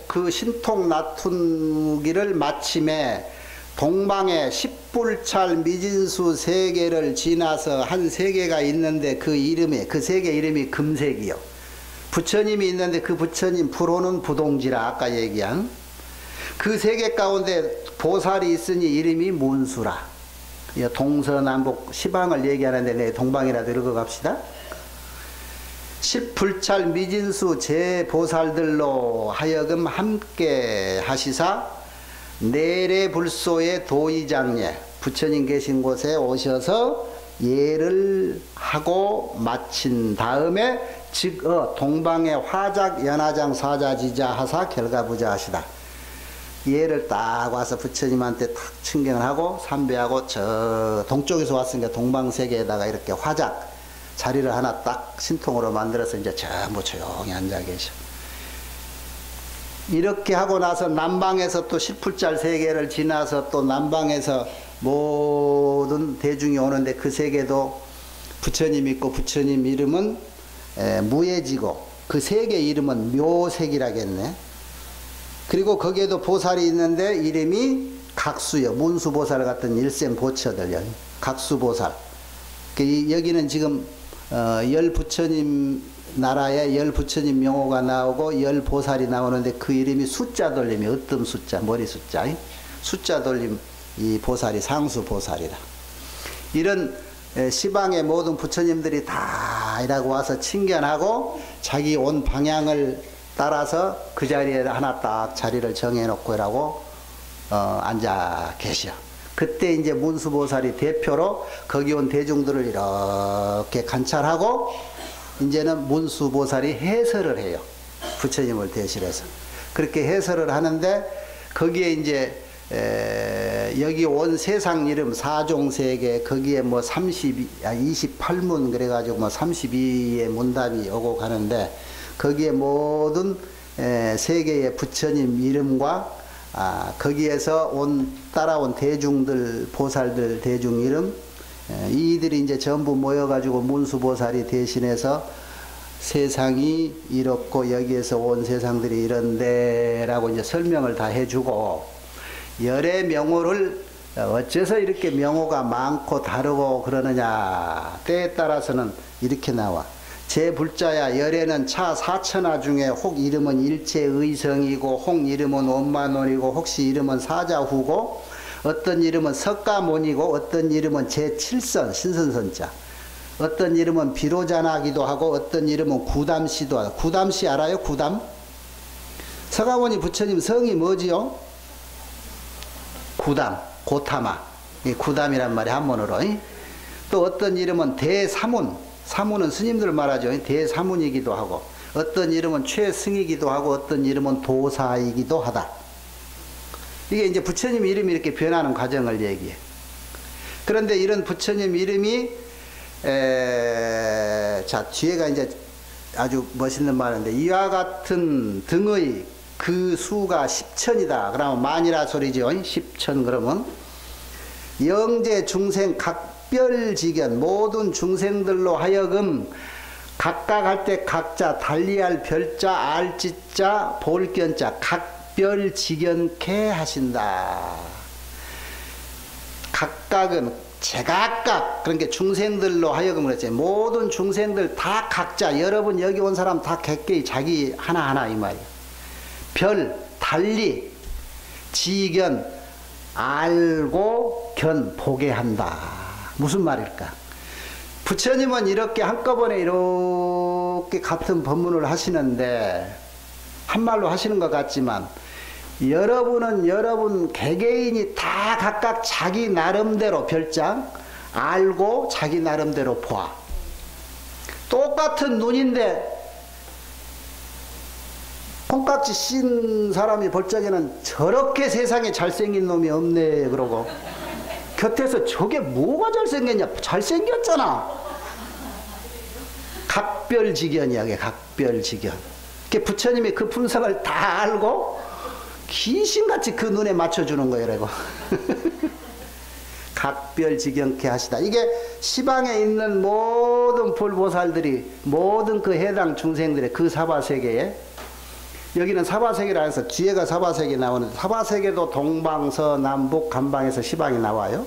그 신통 낮추기를 마침에 동방에 십불찰 미진수 세계를 지나서 한 세계가 있는데 그 이름이 그 세계 이름이 금색이요. 부처님이 있는데 그 부처님 불호는 부동지라 아까 얘기한 그 세계 가운데 보살이 있으니 이름이 문수라. 동서남북 시방을 얘기하는데 내 동방이라도 읽어 갑시다. 십불찰 미진수 제보살들로 하여금 함께 하시사 내래불소의 도의장례 부처님 계신 곳에 오셔서 예를 하고 마친 다음에 즉 동방의 화작 연화장 사자지자 하사 결가부자 하시다. 예를 딱 와서 부처님한테 탁 친경을 하고 삼배하고 저 동쪽에서 왔으니까 동방세계에다가 이렇게 화작 자리를 하나 딱 신통으로 만들어서 이제 전부 조용히 앉아 계셔. 이렇게 하고 나서 남방에서 또 십불짤 세계를 지나서 또 남방에서 모든 대중이 오는데 그 세계도 부처님 있고 부처님 이름은 무예지고 그 세계 이름은 묘색이라겠네. 그리고 거기에도 보살이 있는데 이름이 각수요. 문수보살 같은 일생 보처들 각수보살. 여기는 지금 열 부처님 나라에 열 부처님 명호가 나오고 열 보살이 나오는데 그 이름이 숫자 돌림이 으뜸 숫자 머리 숫자 숫자 돌림 이 보살이 상수 보살이다. 이런 시방의 모든 부처님들이 다 이라고 와서 친견하고 자기 온 방향을 따라서 그 자리에 하나 딱 자리를 정해놓고라고 앉아 계셔. 그때 이제 문수보살이 대표로 거기 온 대중들을 이렇게 관찰하고 이제는 문수보살이 해설을 해요. 부처님을 대신해서. 그렇게 해설을 하는데 거기에 이제 여기 온 세상 이름 사종세계 거기에 뭐 28문 그래가지고 뭐 32의 문답이 오고 가는데 거기에 모든 세계의 부처님 이름과 거기에서 따라온 대중들 보살들 대중 이름 이들이 이제 전부 모여가지고 문수보살이 대신해서 세상이 이렇고 여기에서 온 세상들이 이런데라고 이제 설명을 다 해주고 열의 명호를 어째서 이렇게 명호가 많고 다르고 그러느냐 때에 따라서는 이렇게 나와. 제불자야 열에는 차 사천하 중에 혹 이름은 일체의성이고 혹 이름은 원만원이고 혹시 이름은 사자후고 어떤 이름은 석가모니고 어떤 이름은 제7선 신선선자 어떤 이름은 비로자나기도 하고 어떤 이름은 구담시도 하고 구담시 알아요? 구담? 석가모니 부처님 성이 뭐지요? 구담, 고타마 이 구담이란 말이 한문으로 또 어떤 이름은 대사문 사문은 스님들 말하죠. 대사문이기도 하고 어떤 이름은 최승이기도 하고 어떤 이름은 도사이기도 하다. 이게 이제 부처님 이름이 이렇게 변하는 과정을 얘기해. 그런데 이런 부처님 이름이 자 뒤에가 이제 아주 멋있는 말인데 이와 같은 등의 그 수가 10천이다. 그러면 만이라 소리죠. 10천 그러면 영재 중생 각별지견 모든 중생들로 하여금 각각 할 때 각자 달리할 별자 알지자 볼견자 각별지견케 하신다. 각각은 제각각, 그러니까 중생들로 하여금 그랬지. 모든 중생들 다 각자, 여러분 여기 온 사람 다 각기 자기 하나하나 이 말이야. 별, 달리, 지견, 알고, 견, 보게 한다. 무슨 말일까? 부처님은 이렇게 한꺼번에 이렇게 같은 법문을 하시는데, 한말로 하시는 것 같지만, 여러분은 여러분 개개인이 다 각각 자기 나름대로 별장 알고 자기 나름대로 보아. 똑같은 눈인데 콩깍지 씌인 사람이 볼 적에는 저렇게 세상에 잘생긴 놈이 없네 그러고 곁에서 저게 뭐가 잘생겼냐, 잘생겼잖아. 각별지견이야. 그게 각별지견. 부처님이 그 품성을 다 알고 귀신같이 그 눈에 맞춰주는 거예요. 라고. 각별지경케 하시다. 이게 시방에 있는 모든 불보살들이 모든 그 해당 중생들의 그 사바세계에, 여기는 사바세계라 해서 뒤에가 사바세계 나오는데, 사바세계도 동방서남북 간방에서 시방이 나와요.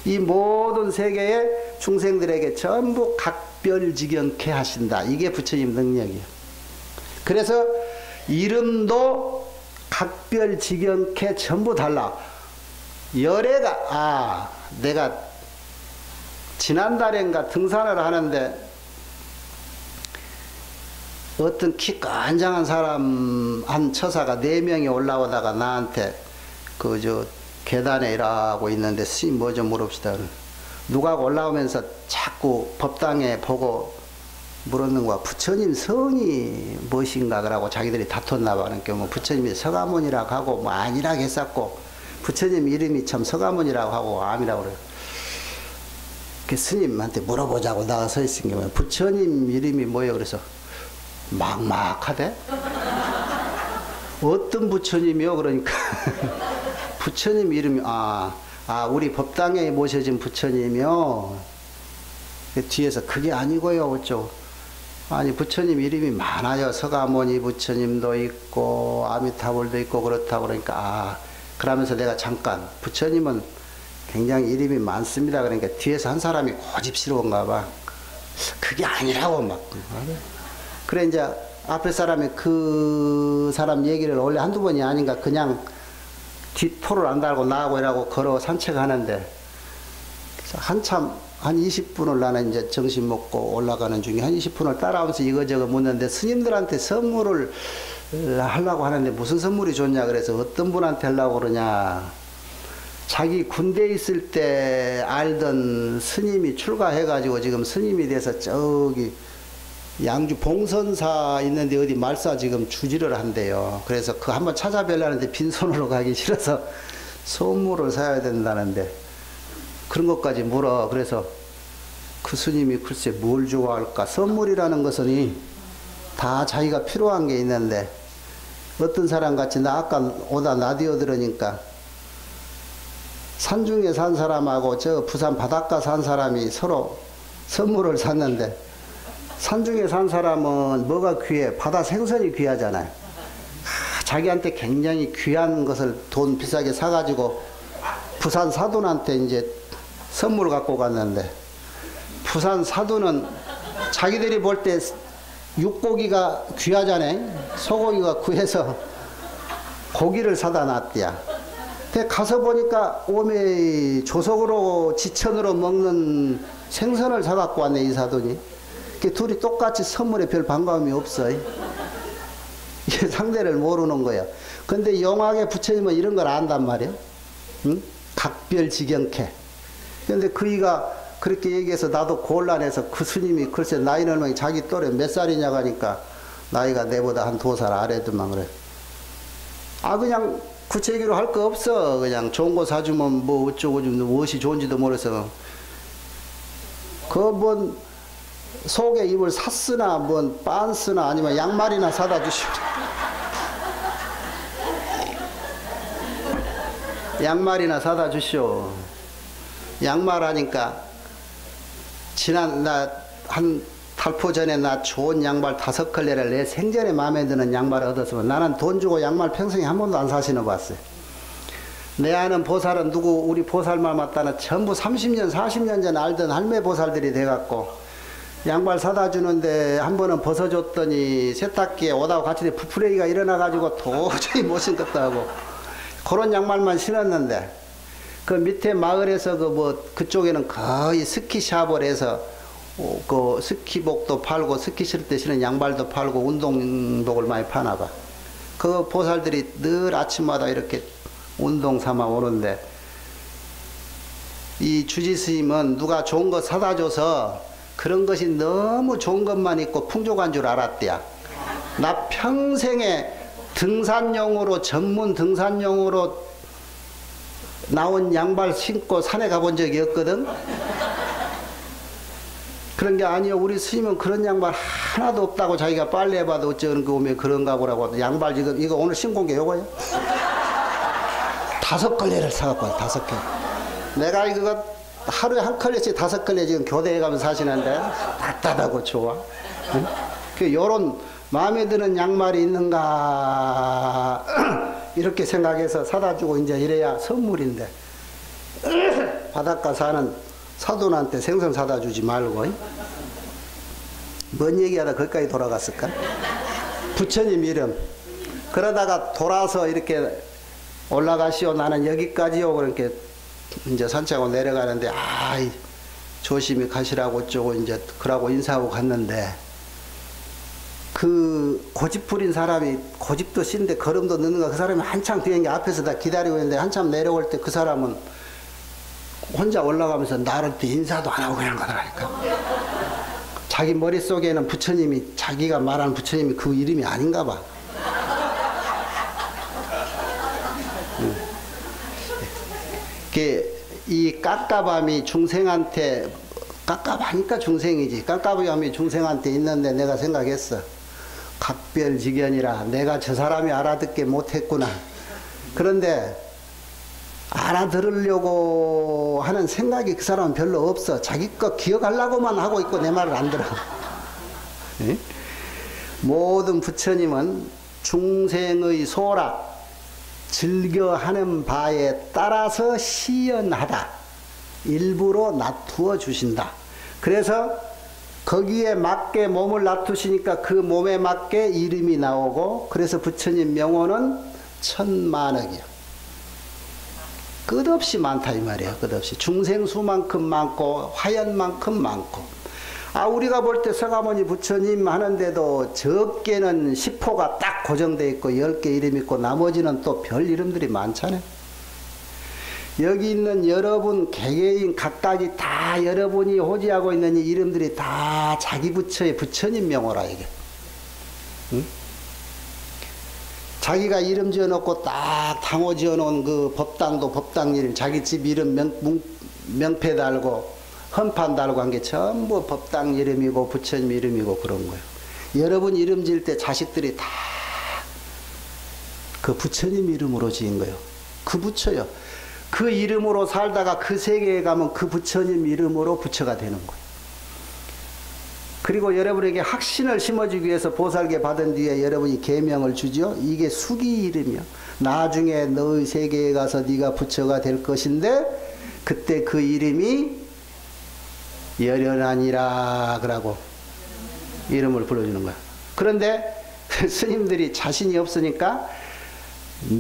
이 모든 세계의 중생들에게 전부 각별지경케 하신다. 이게 부처님 능력이에요. 그래서 이름도 각별지경케 전부 달라. 열애가, 내가 지난달엔가 등산을 하는데 어떤 키 건장한 사람 한 처사가 4명이 올라오다가 나한테 계단에 일하고 있는데 스님 뭐 좀 물읍시다. 누가 올라오면서 자꾸 법당에 보고 물었는 거야. 부처님 성이 무엇인가 그러고 자기들이 다퉜나 봐. 그러니까 뭐 부처님이 서가모니라고 하고 뭐 아니라고 했었고, 부처님 이름이 참 서가모니라고 하고 암이라고 그래요. 그 스님한테 물어보자고 나가 서 있으니까 부처님 이름이 뭐예요? 그래서 막막하대? 어떤 부처님이요? 그러니까 부처님 이름이 우리 법당에 모셔진 부처님이요. 뒤에서 그게 아니고요 어쩌고. 아니 부처님 이름이 많아요. 서가모니 부처님도 있고 아미타불도 있고 그렇다고. 그러니까 그러면서 내가 잠깐, 부처님은 굉장히 이름이 많습니다. 그러니까 뒤에서 한 사람이 고집스러운가 봐. 그게 아니라고 막. 그래 이제 앞에 사람이 그 사람 얘기를 원래 한두 번이 아닌가 그냥 뒷포를 안 달고 나하고 이라고 걸어 산책하는데, 한참 한 20분을 나는 이제 점심 먹고 올라가는 중에 한 20분을 따라오면서 이거저거 묻는데, 스님들한테 선물을 하려고 하는데 무슨 선물이 좋냐 그래서 어떤 분한테 하려고 그러냐, 자기 군대에 있을 때 알던 스님이 출가해가지고 지금 스님이 돼서 저기 양주 봉선사 있는데 어디 말사 지금 주지를 한대요. 그래서 그 한번 찾아뵈려는데 빈손으로 가기 싫어서 선물을 사야 된다는데 그런 것까지 물어. 그래서 그 스님이 글쎄 뭘 좋아할까. 선물이라는 것은 다 자기가 필요한 게 있는데, 어떤 사람 같이 나 아까 오다 라디오 들으니까 산중에 산 사람하고 저 부산 바닷가 산 사람이 서로 선물을 샀는데, 산중에 산 사람은 뭐가 귀해? 바다 생선이 귀하잖아요. 자기한테 굉장히 귀한 것을 돈 비싸게 사가지고 부산 사돈한테 이제 선물 갖고 갔는데, 부산 사돈은 자기들이 볼 때 육고기가 귀하잖아요. 소고기가 구해서 고기를 사다 놨대야. 근데 가서 보니까 오메 조석으로 지천으로 먹는 생선을 사갖고 왔네 이 사돈이. 둘이 똑같이 선물에 별 반가움이 없어. 이게 상대를 모르는 거야. 근데 영화계 부처님은 이런 걸 안단 말이야. 응? 각별지경케. 근데 그이가 그렇게 얘기해서 나도 곤란해서 그 스님이 글쎄 나이는 얼마나 자기 또래 몇 살이냐고 하니까 나이가 내보다 한 2살 아래더만 그래. 그냥 구체적으로 할 거 없어. 그냥 좋은 거 사주면 뭐 어쩌고 좀 무엇이 좋은지도 모르서 뭔 속에 입을 샀으나 뭔 빤스나 아니면 양말이나 사다 주시오. 양말이나 사다 주시오. 양말 하니까 한 탈포 전에 나 좋은 양말 5컬레를 내 생전에 마음에 드는 양말을 얻었으면, 나는 돈 주고 양말 평생에 한 번도 안 사신어 봤어요. 내 아는 보살은 누구 우리 보살만 맞다나 전부 30년 40년 전 알던 할매 보살들이 돼갖고 양말 사다 주는데 한 번은 벗어줬더니 세탁기에 오다가 같이 부풀레기가 일어나가지고 도저히 못 신겠다 하고 그런 양말만 신었는데 그 밑에 마을에서 그쪽에는 거의 스키샵을 해서 그 스키복도 팔고 스키 실 때 신는 양말도 팔고 운동복을 많이 파나 봐. 그 보살들이 늘 아침마다 이렇게 운동 삼아 오는데 이 주지 스님은 누가 좋은 거 사다 줘서 그런 것이 너무 좋은 것만 있고 풍족한 줄 알았대야. 나 평생에 등산용으로 전문 등산용으로 나온 양발 신고 산에 가본 적이 없거든. 그런 게 아니요. 우리 스님은 그런 양말 하나도 없다고 자기가 빨래 해봐도 어쩌는 거 오면 그런가 보라고. 양발 지금 이거 오늘 신고 온 게 요거요. 5걸레를 사갖고 5개. 내가 이거 하루에 한 컬레씩 5걸레 지금 교대해 가면서 사시는데 따뜻하고 좋아. 응? 요런 마음에 드는 양말이 있는가 이렇게 생각해서 사다 주고 이제 이래야 선물인데 바닷가 사는 사돈한테 생선 사다 주지 말고 뭔 얘기하다 거기까지 돌아갔을까? 부처님 이름. 그러다가 돌아서 이렇게 올라가시오. 나는 여기까지요. 그렇게 이제 산책하고 내려가는데 조심히 가시라고 어쩌고 이제 그러고 인사하고 갔는데 그 고집 부린 사람이 고집도 신데 걸음도 늦는가 그 사람이 한참 비행기 앞에서 다 기다리고 있는데 한참 내려올 때 그 사람은 혼자 올라가면서 나를 때 인사도 안 하고 그냥 가더라니까. 자기 머릿속에는 부처님이 자기가 말하는 부처님이 그 이름이 아닌가 봐. 이 깝깝함이 중생한테 깝깝하니까 중생이지. 깝깝함이 중생한테 있는데 내가 생각했어. 각별지견이라 내가 저 사람이 알아듣게 못했구나. 그런데 알아들으려고 하는 생각이 그 사람은 별로 없어. 자기 거 기억하려고만 하고 있고 내 말을 안 들어. 예? 모든 부처님은 중생의 소락 즐겨하는 바에 따라서 시연하다. 일부러 놔두어 주신다. 그래서 거기에 맞게 몸을 놔두시니까 그 몸에 맞게 이름이 나오고 그래서 부처님 명호는 천만억이야. 끝없이 많다 이 말이에요. 끝없이. 중생수만큼 많고 화연만큼 많고. 우리가 볼 때 서가모니 부처님 하는데도 적게는 10호가 딱 고정되어 있고 10개 이름 있고 나머지는 또 별 이름들이 많잖아요. 여기 있는 여러분 개개인 각각이 다 여러분이 호지하고 있는 이 이름들이 다 자기 부처의 부처님 명호라 이게. 응? 자기가 이름 지어놓고 딱 당호 지어놓은 그 법당도 법당 이름 자기 집 이름 명패 달고 헌판 달고 한 게 전부 법당 이름이고 부처님 이름이고 그런 거예요. 여러분 이름 지을 때 자식들이 다 그 부처님 이름으로 지은 거예요. 그 부처요. 그 이름으로 살다가 그 세계에 가면 그 부처님 이름으로 부처가 되는 거예요. 그리고 여러분에게 확신을 심어주기 위해서 보살계 받은 뒤에 여러분이 계명을 주죠. 이게 수기 이름이요. 나중에 너의 세계에 가서 네가 부처가 될 것인데 그때 그 이름이 열연하니라 그러고 이름을 불러주는 거야. 그런데 스님들이 자신이 없으니까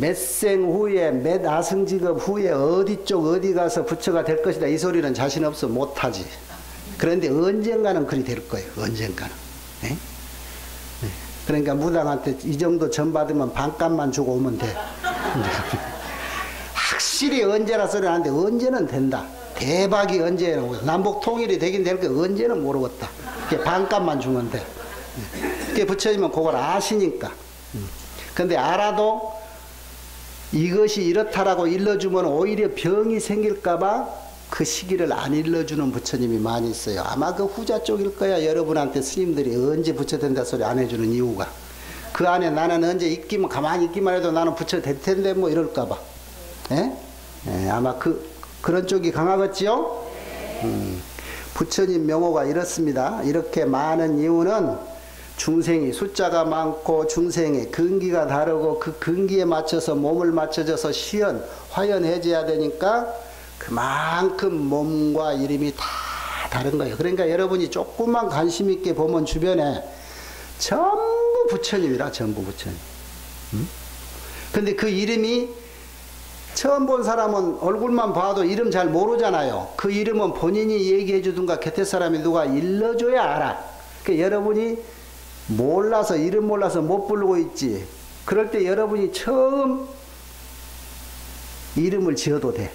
몇 생 후에 몇 아승직업 후에 어디 쪽 어디 가서 부처가 될 것이다 이 소리는 자신 없어 못하지. 그런데 언젠가는 그리 될 거예요. 언젠가는. 네? 네. 그러니까 무당한테 이 정도 전 받으면 반값만 주고 오면 돼. 확실히 언제라 소리 하는데 언제는 된다. 대박이 언제는 남북 통일이 되긴 될 거 언제는 모르겠다. 반값만 주면 돼. 그게 부처님은 그걸 아시니까. 근데 알아도 이것이 이렇다라고 일러주면 오히려 병이 생길까봐 그 시기를 안 일러주는 부처님이 많이 있어요. 아마 그 후자 쪽일 거야. 여러분한테 스님들이 언제 부처 된다 소리 안 해주는 이유가. 그 안에 나는 언제 있기만 가만히 있기만 해도 나는 부처 될 텐데 뭐 이럴까봐. 예? 예, 아마 그런 쪽이 강하겠지요? 부처님 명호가 이렇습니다. 이렇게 많은 이유는 중생이 숫자가 많고 중생의 근기가 다르고 그 근기에 맞춰서 몸을 맞춰줘서 시연, 화연해져야 되니까 그만큼 몸과 이름이 다 다른 거예요. 그러니까 여러분이 조금만 관심 있게 보면 주변에 전부 부처님이라, 전부 부처님. 근데 그 이름이 처음 본 사람은 얼굴만 봐도 이름 잘 모르잖아요. 그 이름은 본인이 얘기해 주든가 곁에 사람이 누가 일러줘야 알아. 그러니까 여러분이 몰라서, 이름 몰라서 못 부르고 있지. 그럴 때 여러분이 처음 이름을 지어도 돼.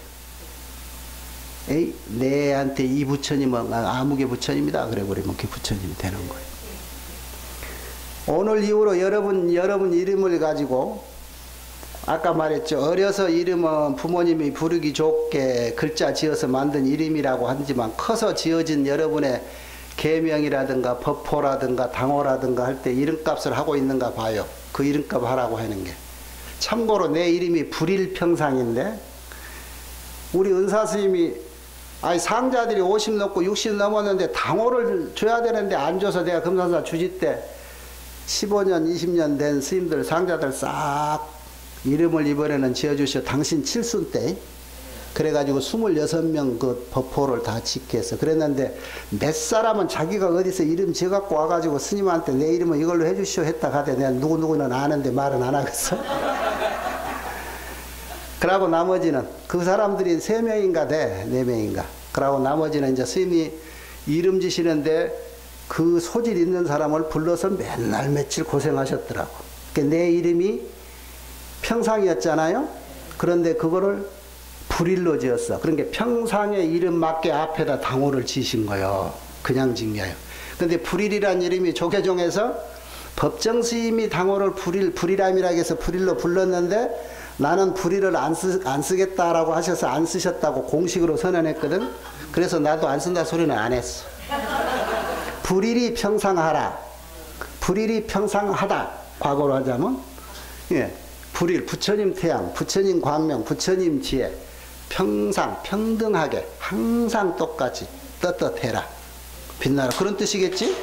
에이, 내한테 이 부처님은 아무개 부처님이다. 그래 버리면 그 부처님이 되는 거예요. 오늘 이후로 여러분 이름을 가지고, 아까 말했죠. 어려서 이름은 부모님이 부르기 좋게 글자 지어서 만든 이름이라고 하지만 커서 지어진 여러분의 계명이라든가 법호라든가 당호라든가 할 때 이름값을 하고 있는가 봐요. 그 이름값 하라고 하는 게. 참고로 내 이름이 불일평상인데, 우리 은사스님이 상자들이 50 넘고 60 넘었는데 당호를 줘야 되는데 안 줘서 내가 금산사 주지 때 15년 20년 된 스님들 상자들 싹 이름을 이번에는 지어주셔. 당신 칠순 때 그래가지고 26명 그 법호를 다 짓게 해서 그랬는데, 몇 사람은 자기가 어디서 이름 지어갖고 와가지고 스님한테 내 이름은 이걸로 해주시오 했다 하대. 내가 누구누구는 아는데 말은 안 하겠어. 그러고 나머지는 그 사람들이 3명인가 돼. 4명인가. 그러고 나머지는 이제 스님이 이름 지시는데 그 소질 있는 사람을 불러서 맨날 며칠 고생하셨더라고. 그러니까 내 이름이 평상이었잖아요. 그런데 그거를 불일로 지었어. 그러니까 평상의 이름 맞게 앞에다 당호를 지신 거예요. 그냥 진 게 아니에요. 근데 불일이란 이름이 조계종에서 법정스님이 당호를 불일함이라고 해서 불일로 불렀는데, 나는 불일을 안 쓰겠다라고 하셔서 안 쓰셨다고 공식으로 선언했거든. 그래서 나도 안 쓴다 소리는 안 했어. 불일이 평상하라. 불일이 평상하다. 과거로 하자면, 예, 불일, 부처님 태양, 부처님 광명, 부처님 지혜, 평상, 평등하게, 항상 똑같이 떳떳해라. 빛나라. 그런 뜻이겠지?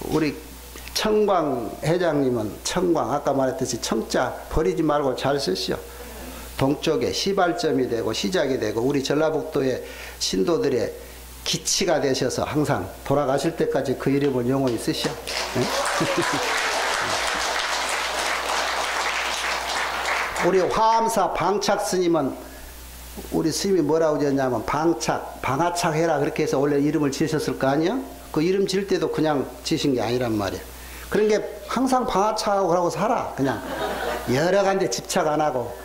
우리 청광 회장님은 청광, 아까 말했듯이 청자 버리지 말고 잘 쓰시오. 동쪽에 시발점이 되고 시작이 되고 우리 전라북도의 신도들의 기치가 되셔서 항상 돌아가실 때까지 그 이름을 영원히 쓰시오. 네? 우리 화암사 방착 스님은 우리 스님이 뭐라고 지었냐면 방하착 해라 그렇게 해서 원래 이름을 지으셨을 거 아니야? 그 이름 지을 때도 그냥 지으신 게 아니란 말이야. 그런 게 항상 방하착하고 하고 살아. 그냥 여러 간데 집착 안 하고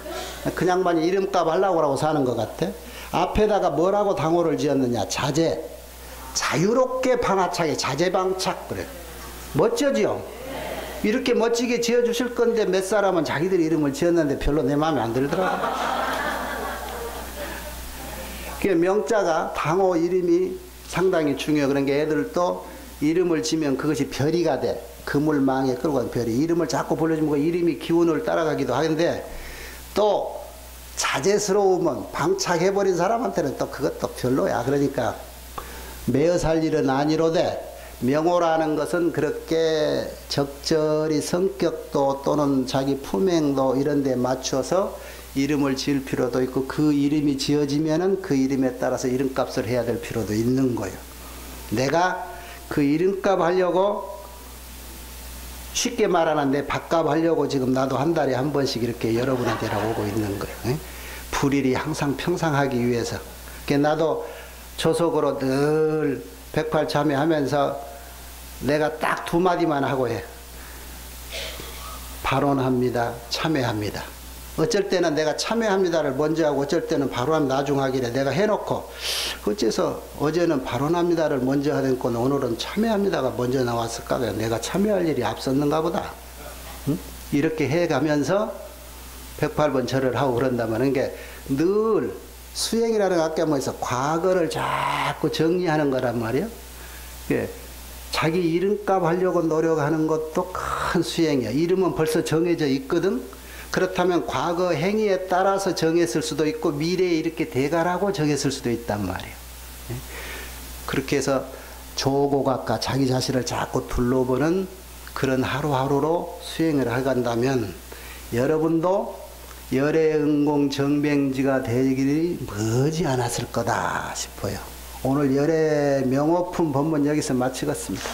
그냥만 이름값 하려고 하고 사는 것 같아. 앞에다가 뭐라고 당호를 지었느냐? 자제. 자유롭게 방하착해. 자제방착. 그래. 멋져지요? 이렇게 멋지게 지어주실 건데 몇 사람은 자기들 이름을 지었는데 별로 내 마음에 안 들더라고. 그 명자가 당호 이름이 상당히 중요해. 그런 게 애들도 이름을 지면 그것이 별이가 돼. 그물망에 끌고 간 별이. 이름을 자꾸 불러주면 그 이름이 기운을 따라가기도 하는데, 또 자제스러우면 방착해버린 사람한테는 또 그것도 별로야. 그러니까 매어 살 일은 아니로되, 명호라는 것은 그렇게 적절히 성격도 또는 자기 품행도 이런 데 맞춰서 이름을 지을 필요도 있고, 그 이름이 지어지면은 그 이름에 따라서 이름값을 해야 될 필요도 있는 거예요. 내가 그 이름값 하려고, 쉽게 말하는 내 밥값 하려고 지금 나도 한 달에 한 번씩 이렇게 여러분한테 오고 있는 거예요. 에? 불일이 항상 평상하기 위해서. 그러니까 나도 조속으로 늘 108참회 하면서 내가 딱 2마디만 하고 해. 발언합니다. 참회합니다. 어쩔 때는 내가 참회합니다를 먼저 하고 어쩔 때는 발언 나중 하기래 내가 해놓고, 어째서 어제는 발언합니다를 먼저 하던 건 오늘은 참회합니다가 먼저 나왔을까? 내가 참회할 일이 앞섰는가 보다. 응? 이렇게 해가면서 108번 절을 하고 그런다면, 이게 늘 수행이라는 학교에서 과거를 자꾸 정리하는 거란 말이에요. 자기 이름값 하려고 노력하는 것도 큰 수행이야. 이름은 벌써 정해져 있거든. 그렇다면 과거 행위에 따라서 정했을 수도 있고 미래에 이렇게 돼가라고 정했을 수도 있단 말이에요. 그렇게 해서 조고각과 자기 자신을 자꾸 둘러보는 그런 하루하루로 수행을 해간다면 여러분도 열애응공 정병지가 되기를 머지 않았을 거다 싶어요. 오늘 열애 명호품 법문 여기서 마치겠습니다.